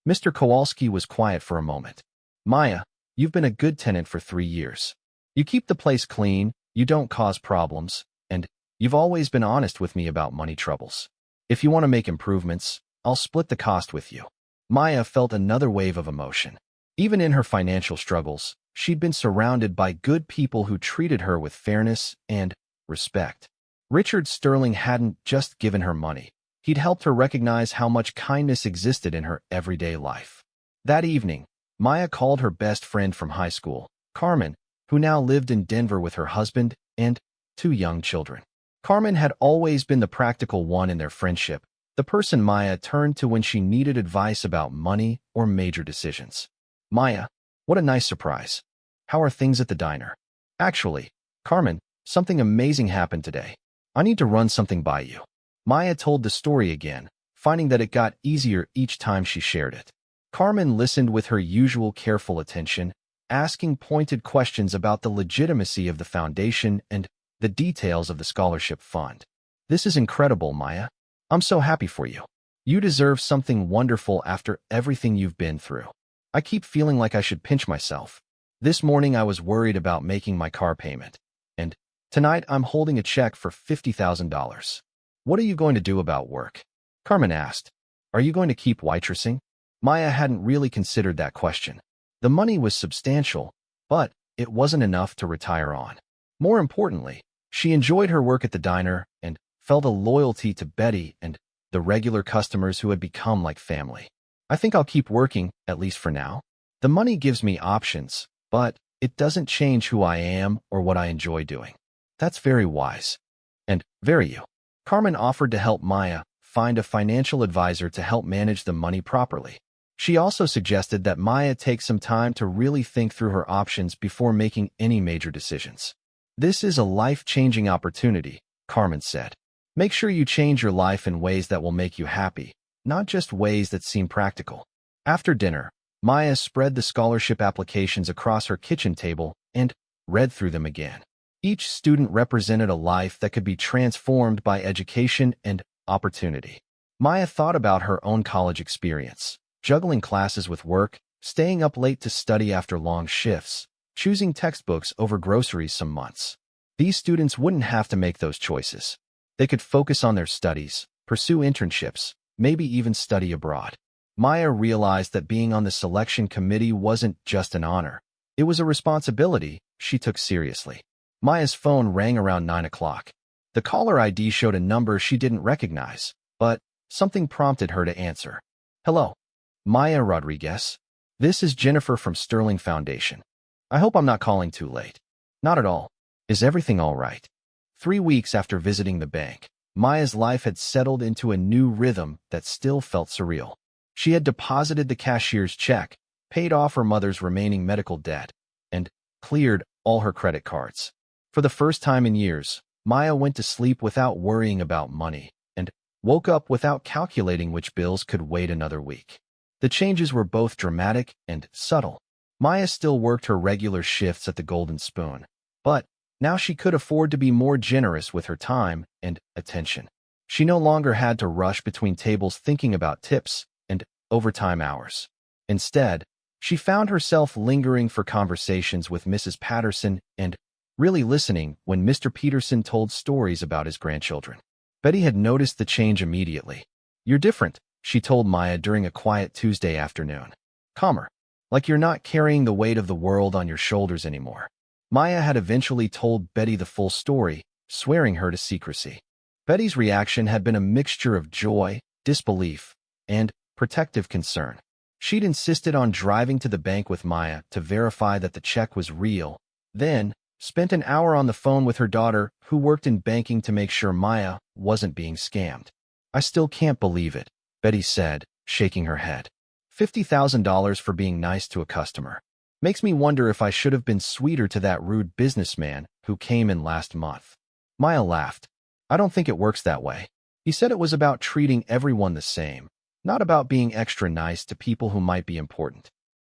Mr. Kowalski was quiet for a moment. "Maya, you've been a good tenant for 3 years. You keep the place clean, you don't cause problems, and you've always been honest with me about money troubles. If you want to make improvements, I'll split the cost with you." Maya felt another wave of emotion. Even in her financial struggles, she'd been surrounded by good people who treated her with fairness and respect. Richard Sterling hadn't just given her money. He'd helped her recognize how much kindness existed in her everyday life. That evening, Maya called her best friend from high school, Carmen, who now lived in Denver with her husband and 2 young children. Carmen had always been the practical one in their friendship, the person Maya turned to when she needed advice about money or major decisions. "Maya, what a nice surprise. How are things at the diner?" "Actually, Carmen, something amazing happened today. I need to run something by you." Maya told the story again, finding that it got easier each time she shared it. Carmen listened with her usual careful attention, asking pointed questions about the legitimacy of the foundation and the details of the scholarship fund. "This is incredible, Maya. I'm so happy for you. You deserve something wonderful after everything you've been through. I keep feeling like I should pinch myself. This morning I was worried about making my car payment. And tonight I'm holding a check for $50,000. What are you going to do about work?" Carmen asked. "Are you going to keep waitressing?" Maya hadn't really considered that question. The money was substantial, but it wasn't enough to retire on. More importantly, she enjoyed her work at the diner and felt a loyalty to Betty and the regular customers who had become like family. "I think I'll keep working, at least for now. The money gives me options, but it doesn't change who I am or what I enjoy doing." "That's very wise. And very you." Carmen offered to help Maya find a financial advisor to help manage the money properly. She also suggested that Maya take some time to really think through her options before making any major decisions. "This is a life-changing opportunity," Carmen said. "Make sure you change your life in ways that will make you happy, not just ways that seem practical." After dinner, Maya spread the scholarship applications across her kitchen table and read through them again. Each student represented a life that could be transformed by education and opportunity. Maya thought about her own college experience, juggling classes with work, staying up late to study after long shifts, choosing textbooks over groceries some months. These students wouldn't have to make those choices. They could focus on their studies, pursue internships, maybe even study abroad. Maya realized that being on the selection committee wasn't just an honor. It was a responsibility she took seriously. Maya's phone rang around 9 o'clock. The caller ID showed a number she didn't recognize, but something prompted her to answer. Hello, Maya Rodriguez. This is Jennifer from Sterling Foundation. I hope I'm not calling too late. Not at all. Is everything all right? 3 weeks after visiting the bank, Maya's life had settled into a new rhythm that still felt surreal. She had deposited the cashier's check, paid off her mother's remaining medical debt, and cleared all her credit cards. For the first time in years, Maya went to sleep without worrying about money and woke up without calculating which bills could wait another week. The changes were both dramatic and subtle. Maya still worked her regular shifts at the Golden Spoon, but now she could afford to be more generous with her time and attention. She no longer had to rush between tables thinking about tips and overtime hours. Instead, she found herself lingering for conversations with Mrs. Patterson and really listening when Mr. Peterson told stories about his grandchildren. Betty had noticed the change immediately. You're different, she told Maya during a quiet Tuesday afternoon. Calmer, like you're not carrying the weight of the world on your shoulders anymore. Maya had eventually told Betty the full story, swearing her to secrecy. Betty's reaction had been a mixture of joy, disbelief, and protective concern. She'd insisted on driving to the bank with Maya to verify that the check was real, then spent an hour on the phone with her daughter, who worked in banking, to make sure Maya wasn't being scammed. I still can't believe it, Betty said, shaking her head. $50,000 for being nice to a customer. Makes me wonder if I should have been sweeter to that rude businessman who came in last month. Maya laughed. I don't think it works that way. He said it was about treating everyone the same, not about being extra nice to people who might be important.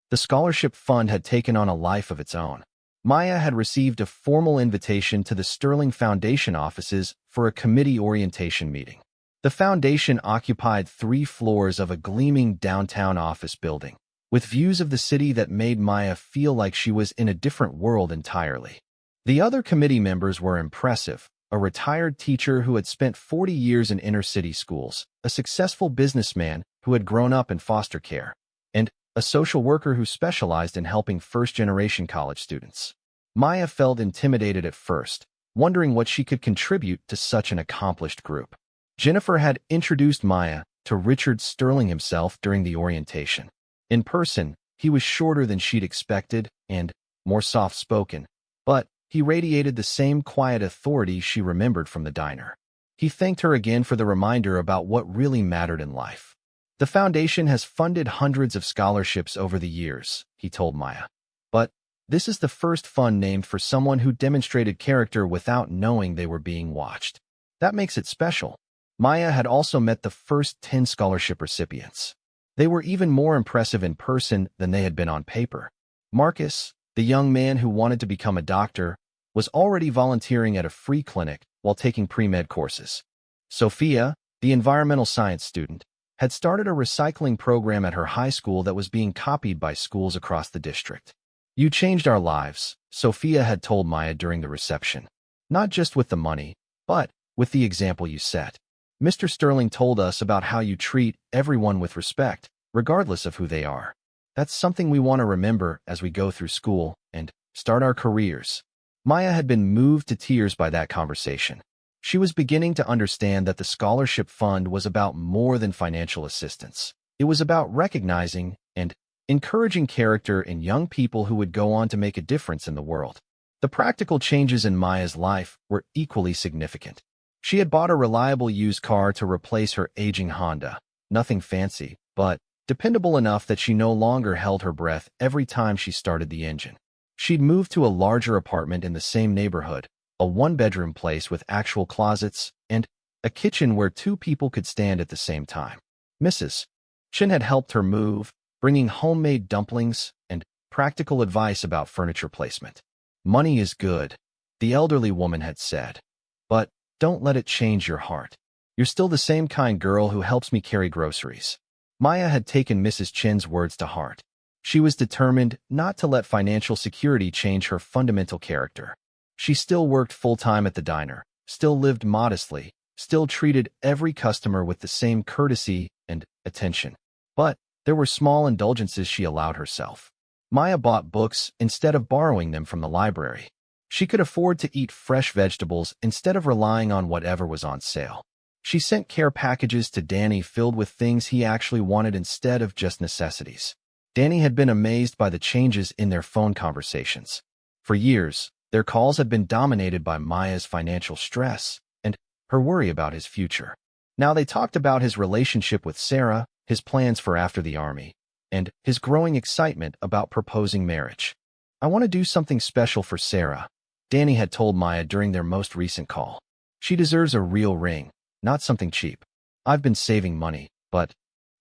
The scholarship fund had taken on a life of its own. Maya had received a formal invitation to the Sterling Foundation offices for a committee orientation meeting. The foundation occupied 3 floors of a gleaming downtown office building, with views of the city that made Maya feel like she was in a different world entirely. The other committee members were impressive: a retired teacher who had spent 40 years in inner-city schools, a successful businessman who had grown up in foster care, and a social worker who specialized in helping first-generation college students. Maya felt intimidated at first, wondering what she could contribute to such an accomplished group. Jennifer had introduced Maya to Richard Sterling himself during the orientation. In person, he was shorter than she'd expected and more soft-spoken, but he radiated the same quiet authority she remembered from the diner. He thanked her again for the reminder about what really mattered in life. The foundation has funded hundreds of scholarships over the years, he told Maya. But this is the first fund named for someone who demonstrated character without knowing they were being watched. That makes it special. Maya had also met the first 10 scholarship recipients. They were even more impressive in person than they had been on paper. Marcus, the young man who wanted to become a doctor, was already volunteering at a free clinic while taking pre-med courses. Sophia, the environmental science student, had started a recycling program at her high school that was being copied by schools across the district. You changed our lives, Sophia had told Maya during the reception. Not just with the money, but with the example you set. Mr. Sterling told us about how you treat everyone with respect, regardless of who they are. That's something we want to remember as we go through school and start our careers. Maya had been moved to tears by that conversation. She was beginning to understand that the scholarship fund was about more than financial assistance. It was about recognizing and encouraging character in young people who would go on to make a difference in the world. The practical changes in Maya's life were equally significant. She had bought a reliable used car to replace her aging Honda. Nothing fancy, but dependable enough that she no longer held her breath every time she started the engine. She'd moved to a larger apartment in the same neighborhood, a 1-bedroom place with actual closets and a kitchen where 2 people could stand at the same time. Mrs. Chen had helped her move, bringing homemade dumplings and practical advice about furniture placement. Money is good, the elderly woman had said, but don't let it change your heart. You're still the same kind girl who helps me carry groceries. Maya had taken Mrs. Chen's words to heart. She was determined not to let financial security change her fundamental character. She still worked full-time at the diner, still lived modestly, still treated every customer with the same courtesy and attention. But there were small indulgences she allowed herself. Maya bought books instead of borrowing them from the library. She could afford to eat fresh vegetables instead of relying on whatever was on sale. She sent care packages to Danny filled with things he actually wanted instead of just necessities. Danny had been amazed by the changes in their phone conversations. For years, their calls had been dominated by Maya's financial stress and her worry about his future. Now they talked about his relationship with Sarah, his plans for after the army, and his growing excitement about proposing marriage. "I want to do something special for Sarah," Danny had told Maya during their most recent call. "She deserves a real ring, not something cheap. I've been saving money, but—"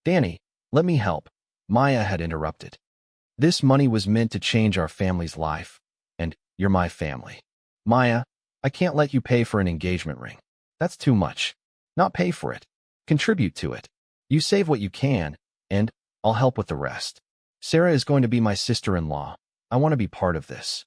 "Danny, let me help," Maya had interrupted. "This money was meant to change our family's life, and you're my family. Maya, I can't let you pay for an engagement ring. That's too much. Not pay for it. Contribute to it. You save what you can, and I'll help with the rest. Sarah is going to be my sister-in-law. I want to be part of this."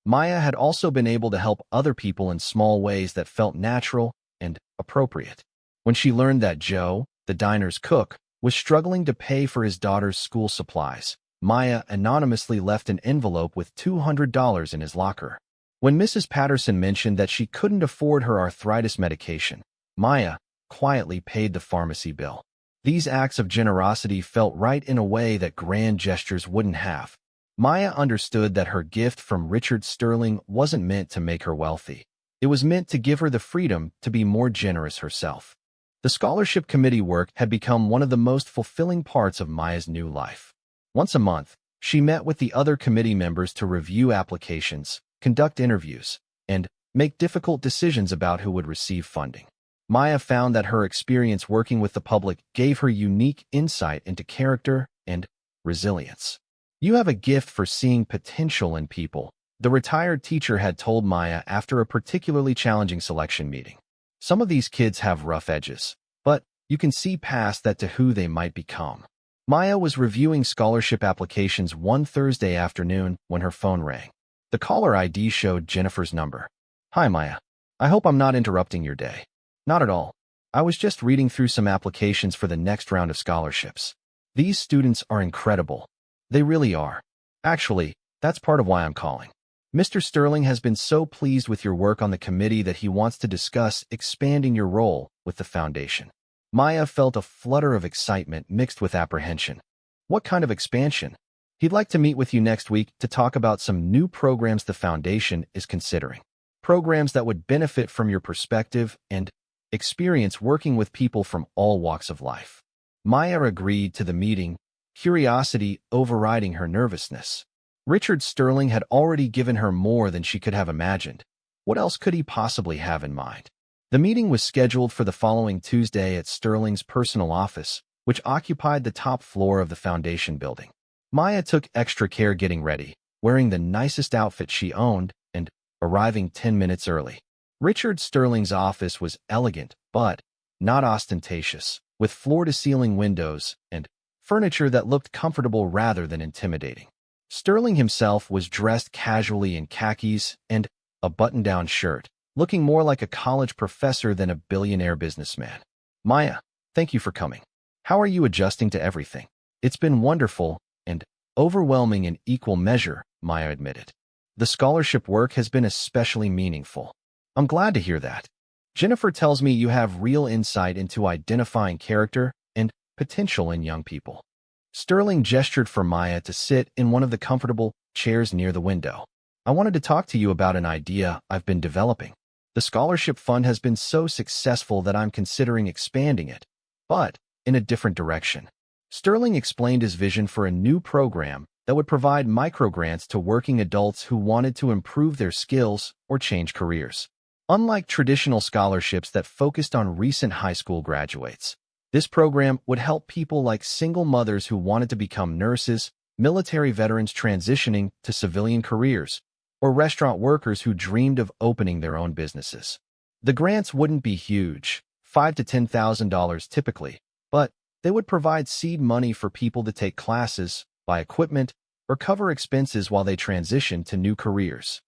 Maya had also been able to help other people in small ways that felt natural and appropriate. When she learned that Joe, the diner's cook, was struggling to pay for his daughter's school supplies, Maya anonymously left an envelope with $200 in his locker. When Mrs. Patterson mentioned that she couldn't afford her arthritis medication, Maya quietly paid the pharmacy bill. These acts of generosity felt right in a way that grand gestures wouldn't have. Maya understood that her gift from Richard Sterling wasn't meant to make her wealthy. It was meant to give her the freedom to be more generous herself. The scholarship committee work had become one of the most fulfilling parts of Maya's new life. Once a month, she met with the other committee members to review applications, conduct interviews, and make difficult decisions about who would receive funding. Maya found that her experience working with the public gave her unique insight into character and resilience. "You have a gift for seeing potential in people," the retired teacher had told Maya after a particularly challenging selection meeting. "Some of these kids have rough edges, but you can see past that to who they might become." Maya was reviewing scholarship applications one Thursday afternoon when her phone rang. The caller ID showed Jennifer's number. "Hi, Maya. I hope I'm not interrupting your day." "Not at all. I was just reading through some applications for the next round of scholarships. These students are incredible. They really are. Actually, that's part of why I'm calling. Mr. Sterling has been so pleased with your work on the committee that he wants to discuss expanding your role with the foundation." Maya felt a flutter of excitement mixed with apprehension. "What kind of expansion?" "He'd like to meet with you next week to talk about some new programs the foundation is considering. Programs that would benefit from your perspective and experience working with people from all walks of life." Maya agreed to the meeting, curiosity overriding her nervousness. Richard Sterling had already given her more than she could have imagined. What else could he possibly have in mind? The meeting was scheduled for the following Tuesday at Sterling's personal office, which occupied the top floor of the foundation building. Maya took extra care getting ready, wearing the nicest outfit she owned and arriving 10 minutes early. Richard Sterling's office was elegant, but not ostentatious, with floor-to-ceiling windows and furniture that looked comfortable rather than intimidating. Sterling himself was dressed casually in khakis and a button-down shirt, looking more like a college professor than a billionaire businessman. "Maya, thank you for coming. How are you adjusting to everything?" "It's been wonderful and overwhelming in equal measure," Maya admitted. "The scholarship work has been especially meaningful." "I'm glad to hear that. Jennifer tells me you have real insight into identifying character and potential in young people." Sterling gestured for Maya to sit in one of the comfortable chairs near the window. "I wanted to talk to you about an idea I've been developing. The scholarship fund has been so successful that I'm considering expanding it, but in a different direction." Sterling explained his vision for a new program that would provide microgrants to working adults who wanted to improve their skills or change careers. Unlike traditional scholarships that focused on recent high school graduates, this program would help people like single mothers who wanted to become nurses, military veterans transitioning to civilian careers, or restaurant workers who dreamed of opening their own businesses. The grants wouldn't be huge, $5,000 to $10,000 typically, but they would provide seed money for people to take classes, buy equipment, or cover expenses while they transition to new careers.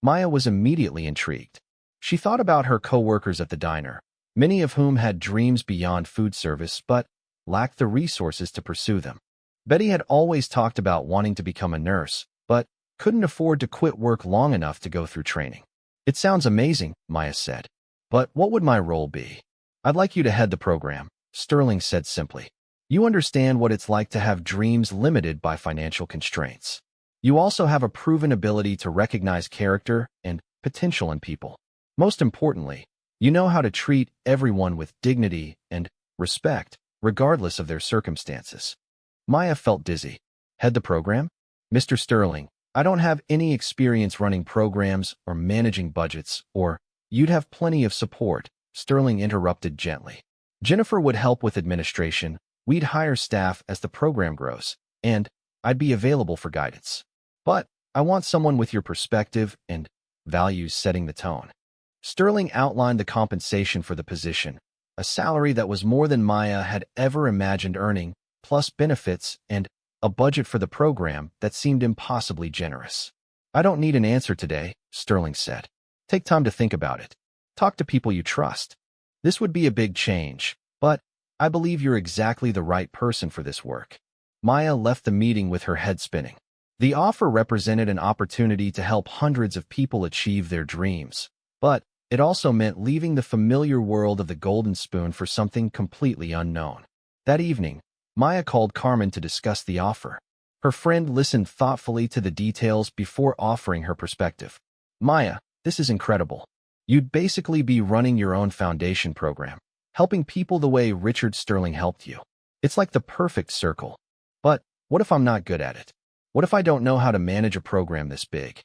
Maya was immediately intrigued. She thought about her coworkers at the diner, many of whom had dreams beyond food service but lacked the resources to pursue them. Betty had always talked about wanting to become a nurse, but couldn't afford to quit work long enough to go through training. "It sounds amazing," Maya said. "But what would my role be?" "I'd like you to head the program," Sterling said simply. "You understand what it's like to have dreams limited by financial constraints. You also have a proven ability to recognize character and potential in people. Most importantly, you know how to treat everyone with dignity and respect, regardless of their circumstances." Maya felt dizzy. "Head the program?" "Mr. Sterling, I don't have any experience running programs or managing budgets, or—" "You'd have plenty of support," Sterling interrupted gently. "Jennifer would help with administration, we'd hire staff as the program grows, and I'd be available for guidance. But I want someone with your perspective and values setting the tone." Sterling outlined the compensation for the position, a salary that was more than Maya had ever imagined earning, plus benefits and a budget for the program that seemed impossibly generous. "I don't need an answer today," Sterling said. "Take time to think about it. Talk to people you trust. This would be a big change, but I believe you're exactly the right person for this work." Maya left the meeting with her head spinning. The offer represented an opportunity to help hundreds of people achieve their dreams, but it also meant leaving the familiar world of the Golden Spoon for something completely unknown. That evening, Maya called Carmen to discuss the offer. Her friend listened thoughtfully to the details before offering her perspective. "Maya, this is incredible. You'd basically be running your own foundation program, helping people the way Richard Sterling helped you. It's like the perfect circle. But what if I'm not good at it? What if I don't know how to manage a program this big?"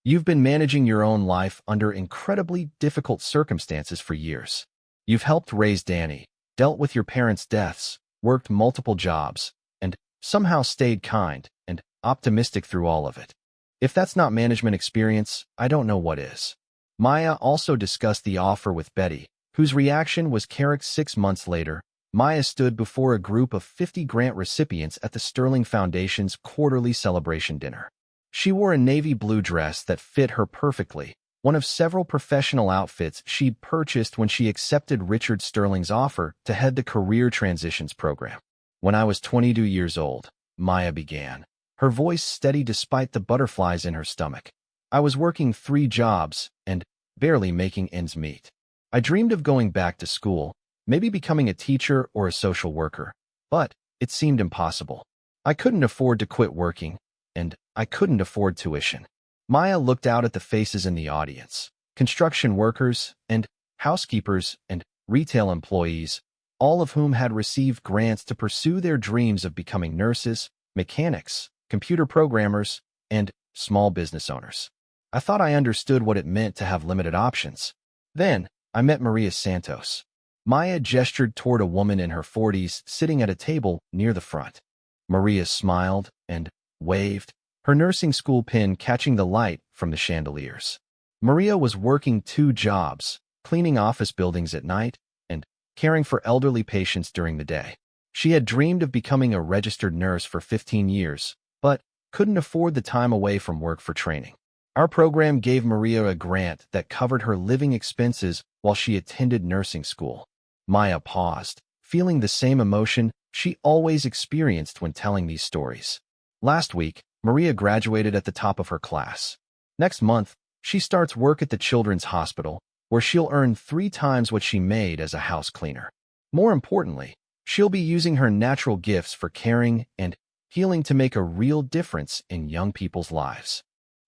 "You've been managing your own life under incredibly difficult circumstances for years. You've helped raise Danny, dealt with your parents' deaths, worked multiple jobs, and somehow stayed kind and optimistic through all of it. If that's not management experience, I don't know what is." Maya also discussed the offer with Betty, whose reaction was carried 6 months later. Maya stood before a group of 50 grant recipients at the Sterling Foundation's quarterly celebration dinner. She wore a navy blue dress that fit her perfectly, one of several professional outfits she'd purchased when she accepted Richard Sterling's offer to head the Career Transitions program. "When I was 22 years old," Maya began, her voice steady despite the butterflies in her stomach. "I was working 3 jobs and barely making ends meet. I dreamed of going back to school, maybe becoming a teacher or a social worker, but it seemed impossible. I couldn't afford to quit working, and I couldn't afford tuition." Maya looked out at the faces in the audience, construction workers and housekeepers and retail employees, all of whom had received grants to pursue their dreams of becoming nurses, mechanics, computer programmers, and small business owners. "I thought I understood what it meant to have limited options. Then I met Maria Santos." Maya gestured toward a woman in her 40s sitting at a table near the front. Maria smiled and waved, her nursing school pin catching the light from the chandeliers. Maria was working 2 jobs, cleaning office buildings at night and caring for elderly patients during the day. She had dreamed of becoming a registered nurse for 15 years, but couldn't afford the time away from work for training. "Our program gave Maria a grant that covered her living expenses while she attended nursing school." Maya paused, feeling the same emotion she always experienced when telling these stories. "Last week, Maria graduated at the top of her class. Next month, she starts work at the Children's Hospital, where she'll earn 3 times what she made as a house cleaner. More importantly, she'll be using her natural gifts for caring and healing to make a real difference in young people's lives."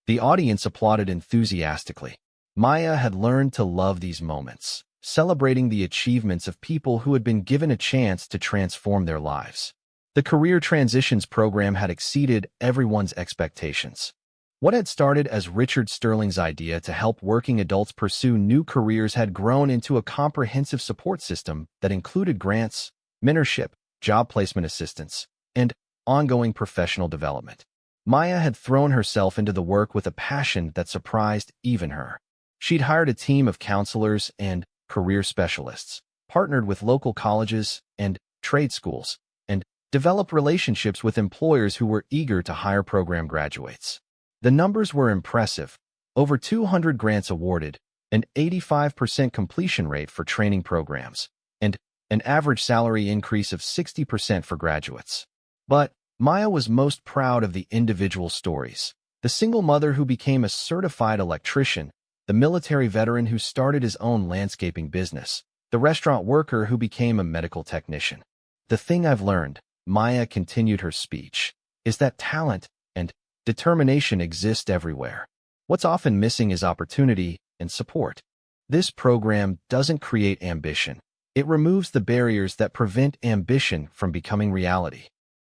The audience applauded enthusiastically. Maya had learned to love these moments, celebrating the achievements of people who had been given a chance to transform their lives. The Career Transitions program had exceeded everyone's expectations. What had started as Richard Sterling's idea to help working adults pursue new careers had grown into a comprehensive support system that included grants, mentorship, job placement assistance, and ongoing professional development. Maya had thrown herself into the work with a passion that surprised even her. She'd hired a team of counselors and career specialists, partnered with local colleges and trade schools, and developed relationships with employers who were eager to hire program graduates. The numbers were impressive. over 200 grants awarded, an 85% completion rate for training programs, and an average salary increase of 60% for graduates. But Maya was most proud of the individual stories. The single mother who became a certified electrician, the military veteran who started his own landscaping business, the restaurant worker who became a medical technician. The thing I've learned, Maya continued her speech, is that talent and determination exist everywhere. What's often missing is opportunity and support. This program doesn't create ambition. It removes the barriers that prevent ambition from becoming reality.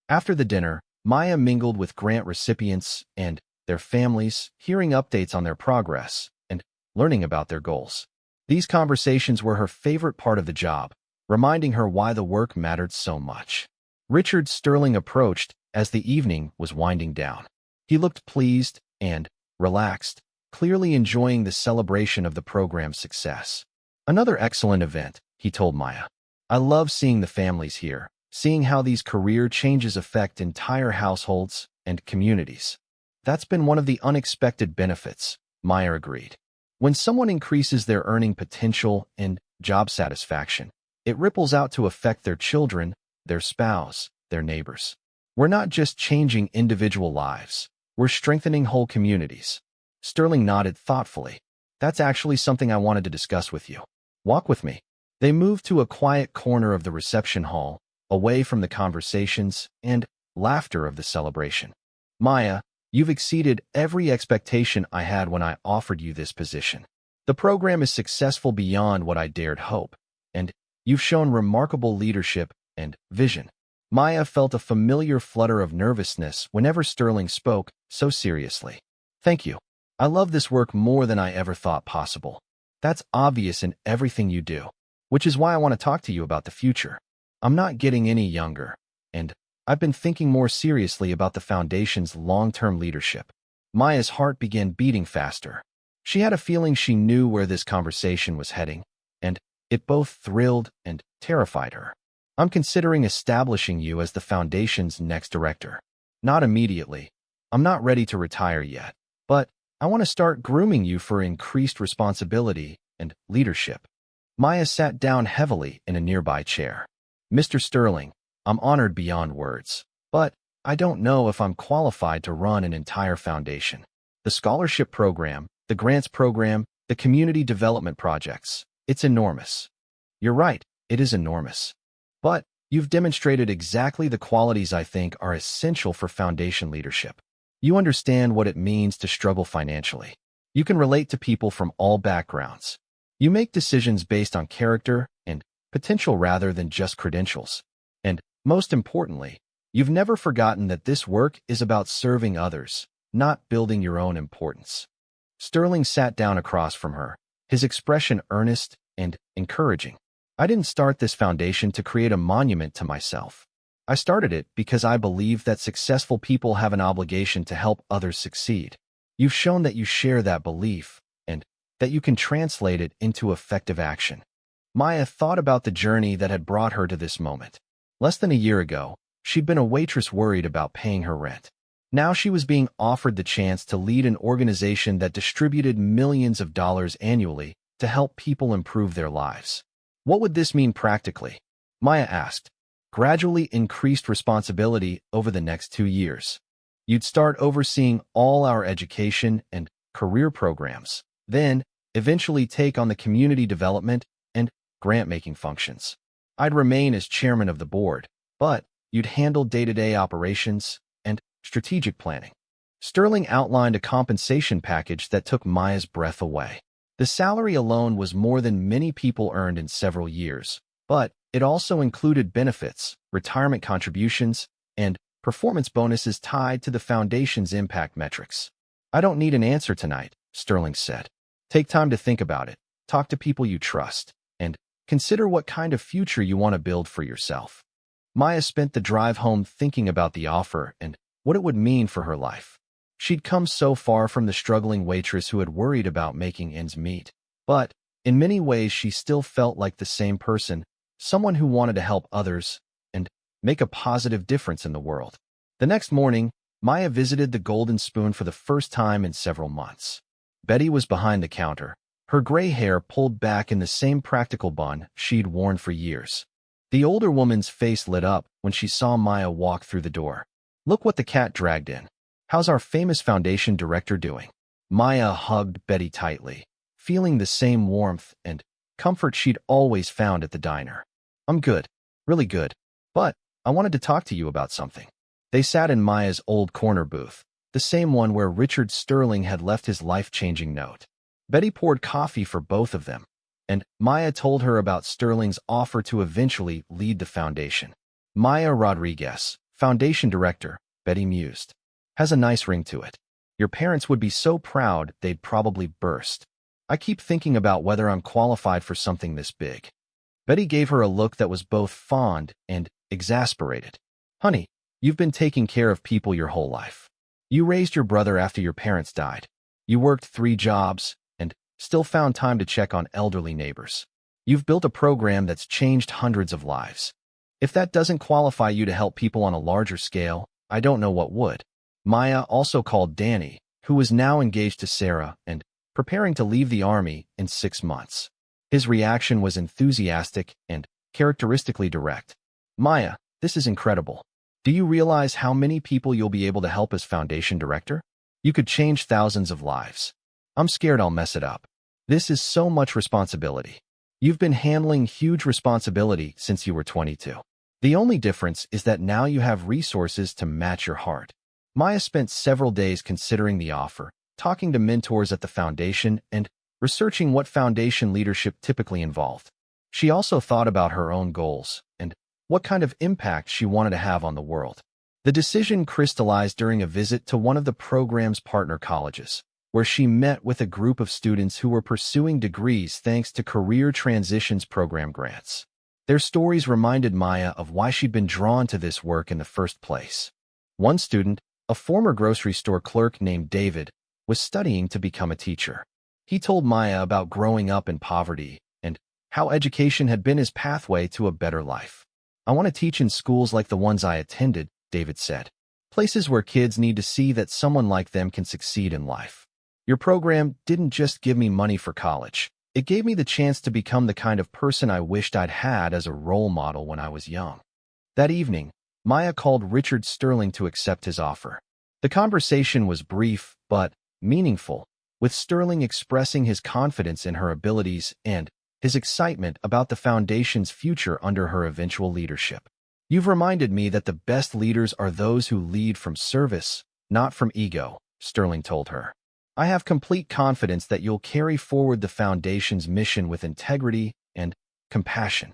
After the dinner, Maya mingled with grant recipients and their families, hearing updates on their progress and learning about their goals. These conversations were her favorite part of the job, reminding her why the work mattered so much. Richard Sterling approached as the evening was winding down. He looked pleased and relaxed, clearly enjoying the celebration of the program's success. Another excellent event, he told Maya. I love seeing the families here, seeing how these career changes affect entire households and communities. That's been one of the unexpected benefits, Maya agreed. When someone increases their earning potential and job satisfaction, it ripples out to affect their children, their spouse, their neighbors. We're not just changing individual lives, we're strengthening whole communities. Sterling nodded thoughtfully. That's actually something I wanted to discuss with you. Walk with me. They moved to a quiet corner of the reception hall, away from the conversations and laughter of the celebration. Maya, you've exceeded every expectation I had when I offered you this position. The program is successful beyond what I dared hope, and you've shown remarkable leadership and vision. Maya felt a familiar flutter of nervousness whenever Sterling spoke so seriously. Thank you. I love this work more than I ever thought possible. That's obvious in everything you do, which is why I want to talk to you about the future. I'm not getting any younger, and I've been thinking more seriously about the Foundation's long-term leadership. Maya's heart began beating faster. She had a feeling she knew where this conversation was heading, and it both thrilled and terrified her. I'm considering establishing you as the Foundation's next director. Not immediately. I'm not ready to retire yet, but I want to start grooming you for increased responsibility and leadership. Maya sat down heavily in a nearby chair. Mr. Sterling, I'm honored beyond words, but I don't know if I'm qualified to run an entire foundation. The scholarship program, the grants program, the community development projects, it's enormous. You're right, it is enormous. But you've demonstrated exactly the qualities I think are essential for foundation leadership. You understand what it means to struggle financially. You can relate to people from all backgrounds. You make decisions based on character and potential rather than just credentials. And, most importantly, you've never forgotten that this work is about serving others, not building your own importance. Sterling sat down across from her, his expression earnest and encouraging. I didn't start this foundation to create a monument to myself. I started it because I believe that successful people have an obligation to help others succeed. You've shown that you share that belief and that you can translate it into effective action. Maya thought about the journey that had brought her to this moment. Less than a year ago, she'd been a waitress worried about paying her rent. Now she was being offered the chance to lead an organization that distributed millions of dollars annually to help people improve their lives. What would this mean practically? Maya asked. Gradually increased responsibility over the next 2 years. You'd start overseeing all our education and career programs, then eventually take on the community development and grant-making functions. I'd remain as chairman of the board, but you'd handle day-to-day operations and strategic planning. Sterling outlined a compensation package that took Maya's breath away. The salary alone was more than many people earned in several years, but it also included benefits, retirement contributions, and performance bonuses tied to the foundation's impact metrics. I don't need an answer tonight, Sterling said. Take time to think about it, talk to people you trust, and consider what kind of future you want to build for yourself. Maya spent the drive home thinking about the offer and what it would mean for her life. She'd come so far from the struggling waitress who had worried about making ends meet, but in many ways she still felt like the same person, someone who wanted to help others and make a positive difference in the world. The next morning, Maya visited the Golden Spoon for the first time in several months. Betty was behind the counter, her gray hair pulled back in the same practical bun she'd worn for years. The older woman's face lit up when she saw Maya walk through the door. "Look what the cat dragged in. How's our famous foundation director doing?" Maya hugged Betty tightly, feeling the same warmth and comfort she'd always found at the diner. "I'm good, really good, but I wanted to talk to you about something." They sat in Maya's old corner booth, the same one where Richard Sterling had left his life-changing note. Betty poured coffee for both of them, and Maya told her about Sterling's offer to eventually lead the foundation. "Maya Rodriguez, foundation director," Betty mused. "Has a nice ring to it. Your parents would be so proud they'd probably burst. I keep thinking about whether I'm qualified for something this big." Betty gave her a look that was both fond and exasperated. "Honey, you've been taking care of people your whole life. You raised your brother after your parents died. You worked 3 jobs and still found time to check on elderly neighbors. You've built a program that's changed hundreds of lives. If that doesn't qualify you to help people on a larger scale, I don't know what would." Maya also called Danny, who was now engaged to Sarah and preparing to leave the army in 6 months. His reaction was enthusiastic and characteristically direct. "Maya, this is incredible. Do you realize how many people you'll be able to help as foundation director? You could change thousands of lives. I'm scared I'll mess it up. This is so much responsibility. You've been handling huge responsibility since you were 22. The only difference is that now you have resources to match your heart." Maya spent several days considering the offer, talking to mentors at the foundation and researching what foundation leadership typically involved. She also thought about her own goals and what kind of impact she wanted to have on the world. The decision crystallized during a visit to one of the program's partner colleges, where she met with a group of students who were pursuing degrees thanks to Career Transitions Program grants. Their stories reminded Maya of why she'd been drawn to this work in the first place. One student, a former grocery store clerk named David, was studying to become a teacher. He told Maya about growing up in poverty and how education had been his pathway to a better life. "I want to teach in schools like the ones I attended," David said. "Places where kids need to see that someone like them can succeed in life. Your program didn't just give me money for college. It gave me the chance to become the kind of person I wished I'd had as a role model when I was young." That evening, Maya called Richard Sterling to accept his offer. The conversation was brief but meaningful, with Sterling expressing his confidence in her abilities and his excitement about the foundation's future under her eventual leadership. "You've reminded me that the best leaders are those who lead from service, not from ego," Sterling told her. "I have complete confidence that you'll carry forward the foundation's mission with integrity and compassion."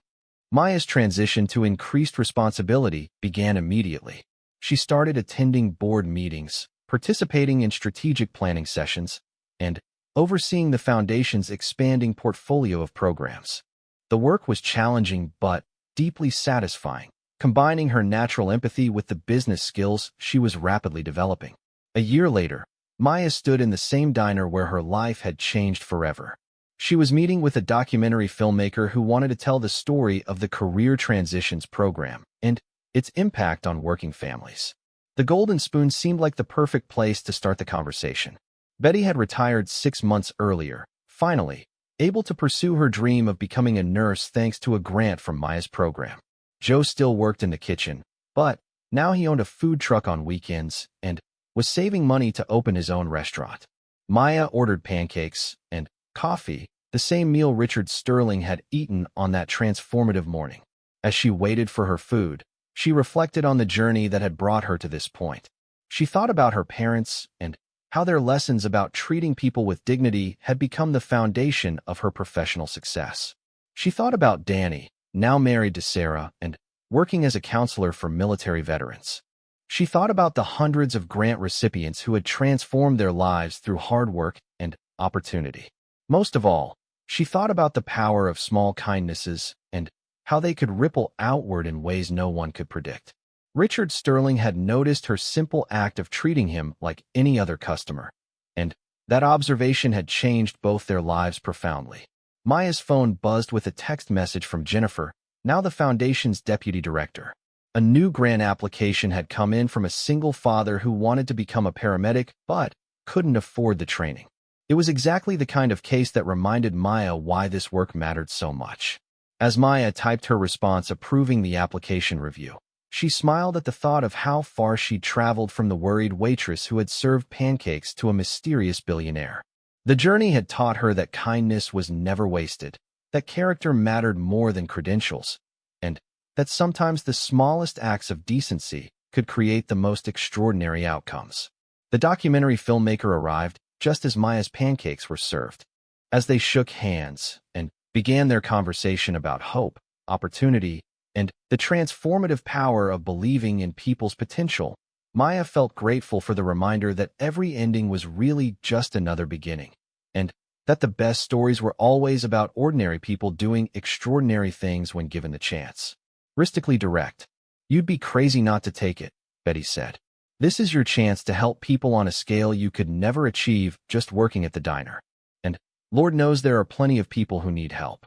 Maya's transition to increased responsibility began immediately. She started attending board meetings, participating in strategic planning sessions, and overseeing the foundation's expanding portfolio of programs. The work was challenging but deeply satisfying, combining her natural empathy with the business skills she was rapidly developing. A year later, Maya stood in the same diner where her life had changed forever. She was meeting with a documentary filmmaker who wanted to tell the story of the Career Transitions Program and its impact on working families. The Golden Spoon seemed like the perfect place to start the conversation. Betty had retired 6 months earlier, finally, able to pursue her dream of becoming a nurse thanks to a grant from Maya's program. Joe still worked in the kitchen, but now he owned a food truck on weekends and was saving money to open his own restaurant. Maya ordered pancakes and coffee, the same meal Richard Sterling had eaten on that transformative morning. As she waited for her food, she reflected on the journey that had brought her to this point. She thought about her parents and how their lessons about treating people with dignity had become the foundation of her professional success. She thought about Danny, now married to Sarah and working as a counselor for military veterans. She thought about the hundreds of grant recipients who had transformed their lives through hard work and opportunity. Most of all, she thought about the power of small kindnesses and how they could ripple outward in ways no one could predict. Richard Sterling had noticed her simple act of treating him like any other customer, and that observation had changed both their lives profoundly. Maya's phone buzzed with a text message from Jennifer, now the foundation's deputy director. A new grant application had come in from a single father who wanted to become a paramedic but couldn't afford the training. It was exactly the kind of case that reminded Maya why this work mattered so much. As Maya typed her response approving the application review, she smiled at the thought of how far she'd traveled from the worried waitress who had served pancakes to a mysterious billionaire. The journey had taught her that kindness was never wasted, that character mattered more than credentials, and that sometimes the smallest acts of decency could create the most extraordinary outcomes. The documentary filmmaker arrived just as Maya's pancakes were served. As they shook hands and began their conversation about hope, opportunity, and the transformative power of believing in people's potential, Maya felt grateful for the reminder that every ending was really just another beginning, and that the best stories were always about ordinary people doing extraordinary things when given the chance. Ristically direct. "You'd be crazy not to take it," Betty said. "This is your chance to help people on a scale you could never achieve just working at the diner. And Lord knows there are plenty of people who need help.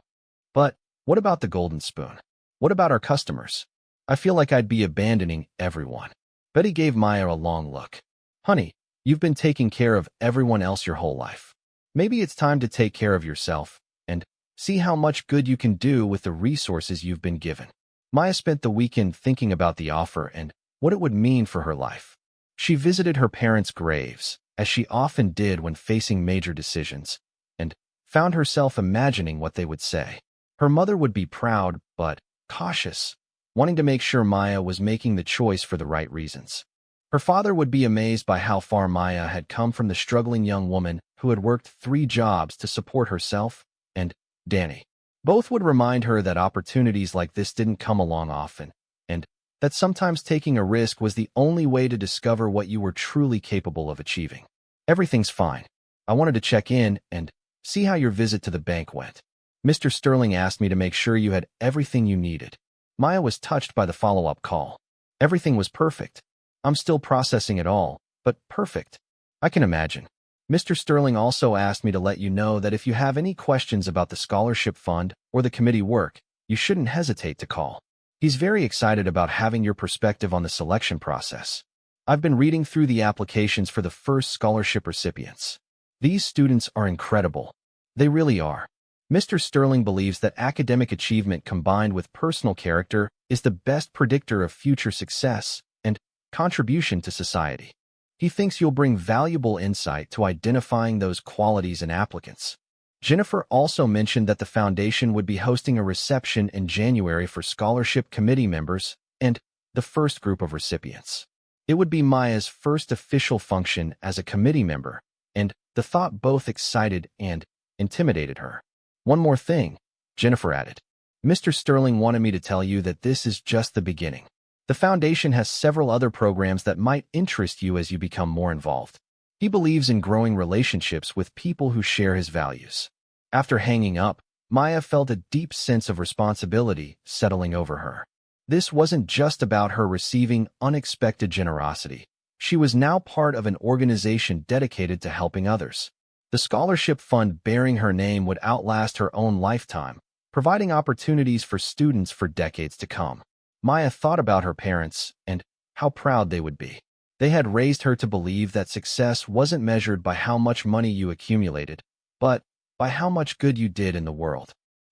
But what about the golden spoon? What about our customers? I feel like I'd be abandoning everyone." Betty gave Maya a long look. "Honey, you've been taking care of everyone else your whole life. Maybe it's time to take care of yourself and see how much good you can do with the resources you've been given." Maya spent the weekend thinking about the offer and what it would mean for her life. She visited her parents' graves, as she often did when facing major decisions, and found herself imagining what they would say. Her mother would be proud, but cautious, wanting to make sure Maya was making the choice for the right reasons. Her father would be amazed by how far Maya had come from the struggling young woman who had worked 3 jobs to support herself and Danny. Both would remind her that opportunities like this didn't come along often, and that sometimes taking a risk was the only way to discover what you were truly capable of achieving. "Everything's fine. I wanted to check in and see how your visit to the bank went. Mr. Sterling asked me to make sure you had everything you needed." Maya was touched by the follow-up call. "Everything was perfect. I'm still processing it all, but perfect. I can imagine. Mr. Sterling also asked me to let you know that if you have any questions about the scholarship fund or the committee work, you shouldn't hesitate to call. He's very excited about having your perspective on the selection process. I've been reading through the applications for the first scholarship recipients. These students are incredible. They really are. Mr. Sterling believes that academic achievement combined with personal character is the best predictor of future success and contribution to society. He thinks you'll bring valuable insight to identifying those qualities in applicants." Jennifer also mentioned that the foundation would be hosting a reception in January for scholarship committee members and the first group of recipients. It would be Maya's first official function as a committee member, and the thought both excited and intimidated her. "One more thing," Jennifer added. "Mr. Sterling wanted me to tell you that this is just the beginning. The foundation has several other programs that might interest you as you become more involved. He believes in growing relationships with people who share his values." After hanging up, Maya felt a deep sense of responsibility settling over her. This wasn't just about her receiving unexpected generosity. She was now part of an organization dedicated to helping others. The scholarship fund bearing her name would outlast her own lifetime, providing opportunities for students for decades to come. Maya thought about her parents and how proud they would be. They had raised her to believe that success wasn't measured by how much money you accumulated, but by how much good you did in the world.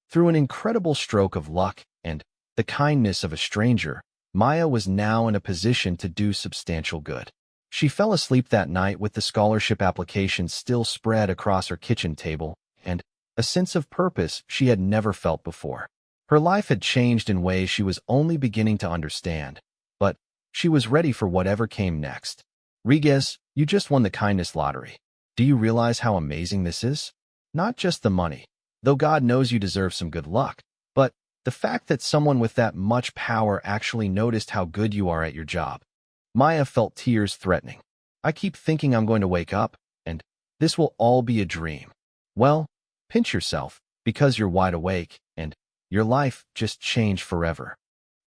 Through an incredible stroke of luck and the kindness of a stranger, Maya was now in a position to do substantial good. She fell asleep that night with the scholarship application still spread across her kitchen table and a sense of purpose she had never felt before. Her life had changed in ways she was only beginning to understand, but she was ready for whatever came next. "Riguez, you just won the kindness lottery. Do you realize how amazing this is? Not just the money, though God knows you deserve some good luck, but the fact that someone with that much power actually noticed how good you are at your job." Maya felt tears threatening. "I keep thinking I'm going to wake up, and this will all be a dream." Well, pinch yourself, because you're wide awake, and your life just changed forever.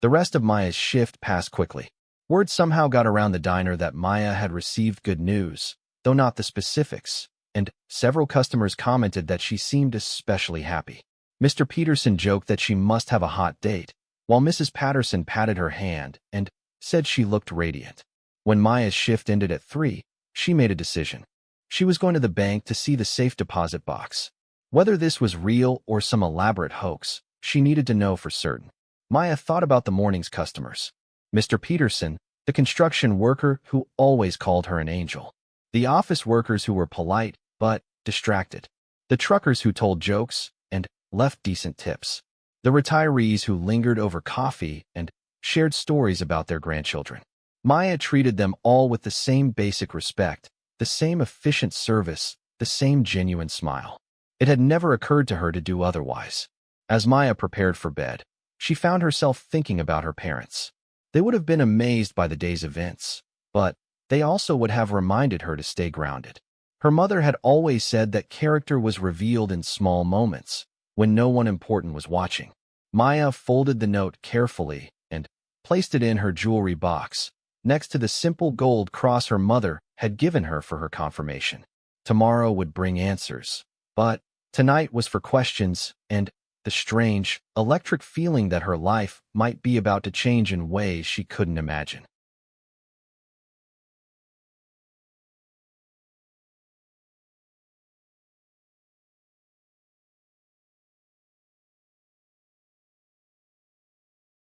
The rest of Maya's shift passed quickly. Word somehow got around the diner that Maya had received good news, though not the specifics, and several customers commented that she seemed especially happy. Mr. Peterson joked that she must have a hot date, while Mrs. Patterson patted her hand and said she looked radiant. When Maya's shift ended at 3, she made a decision. She was going to the bank to see the safe deposit box. Whether this was real or some elaborate hoax, she needed to know for certain. Maya thought about the morning's customers. Mr. Peterson, the construction worker who always called her an angel. The office workers who were polite but distracted. The truckers who told jokes and left decent tips. The retirees who lingered over coffee and shared stories about their grandchildren. Maya treated them all with the same basic respect, the same efficient service, the same genuine smile. It had never occurred to her to do otherwise. As Maya prepared for bed, she found herself thinking about her parents. They would have been amazed by the day's events, but they also would have reminded her to stay grounded. Her mother had always said that character was revealed in small moments, when no one important was watching. Maya folded the note carefully and placed it in her jewelry box, next to the simple gold cross her mother had given her for her confirmation. Tomorrow would bring answers, but tonight was for questions and the strange, electric feeling that her life might be about to change in ways she couldn't imagine.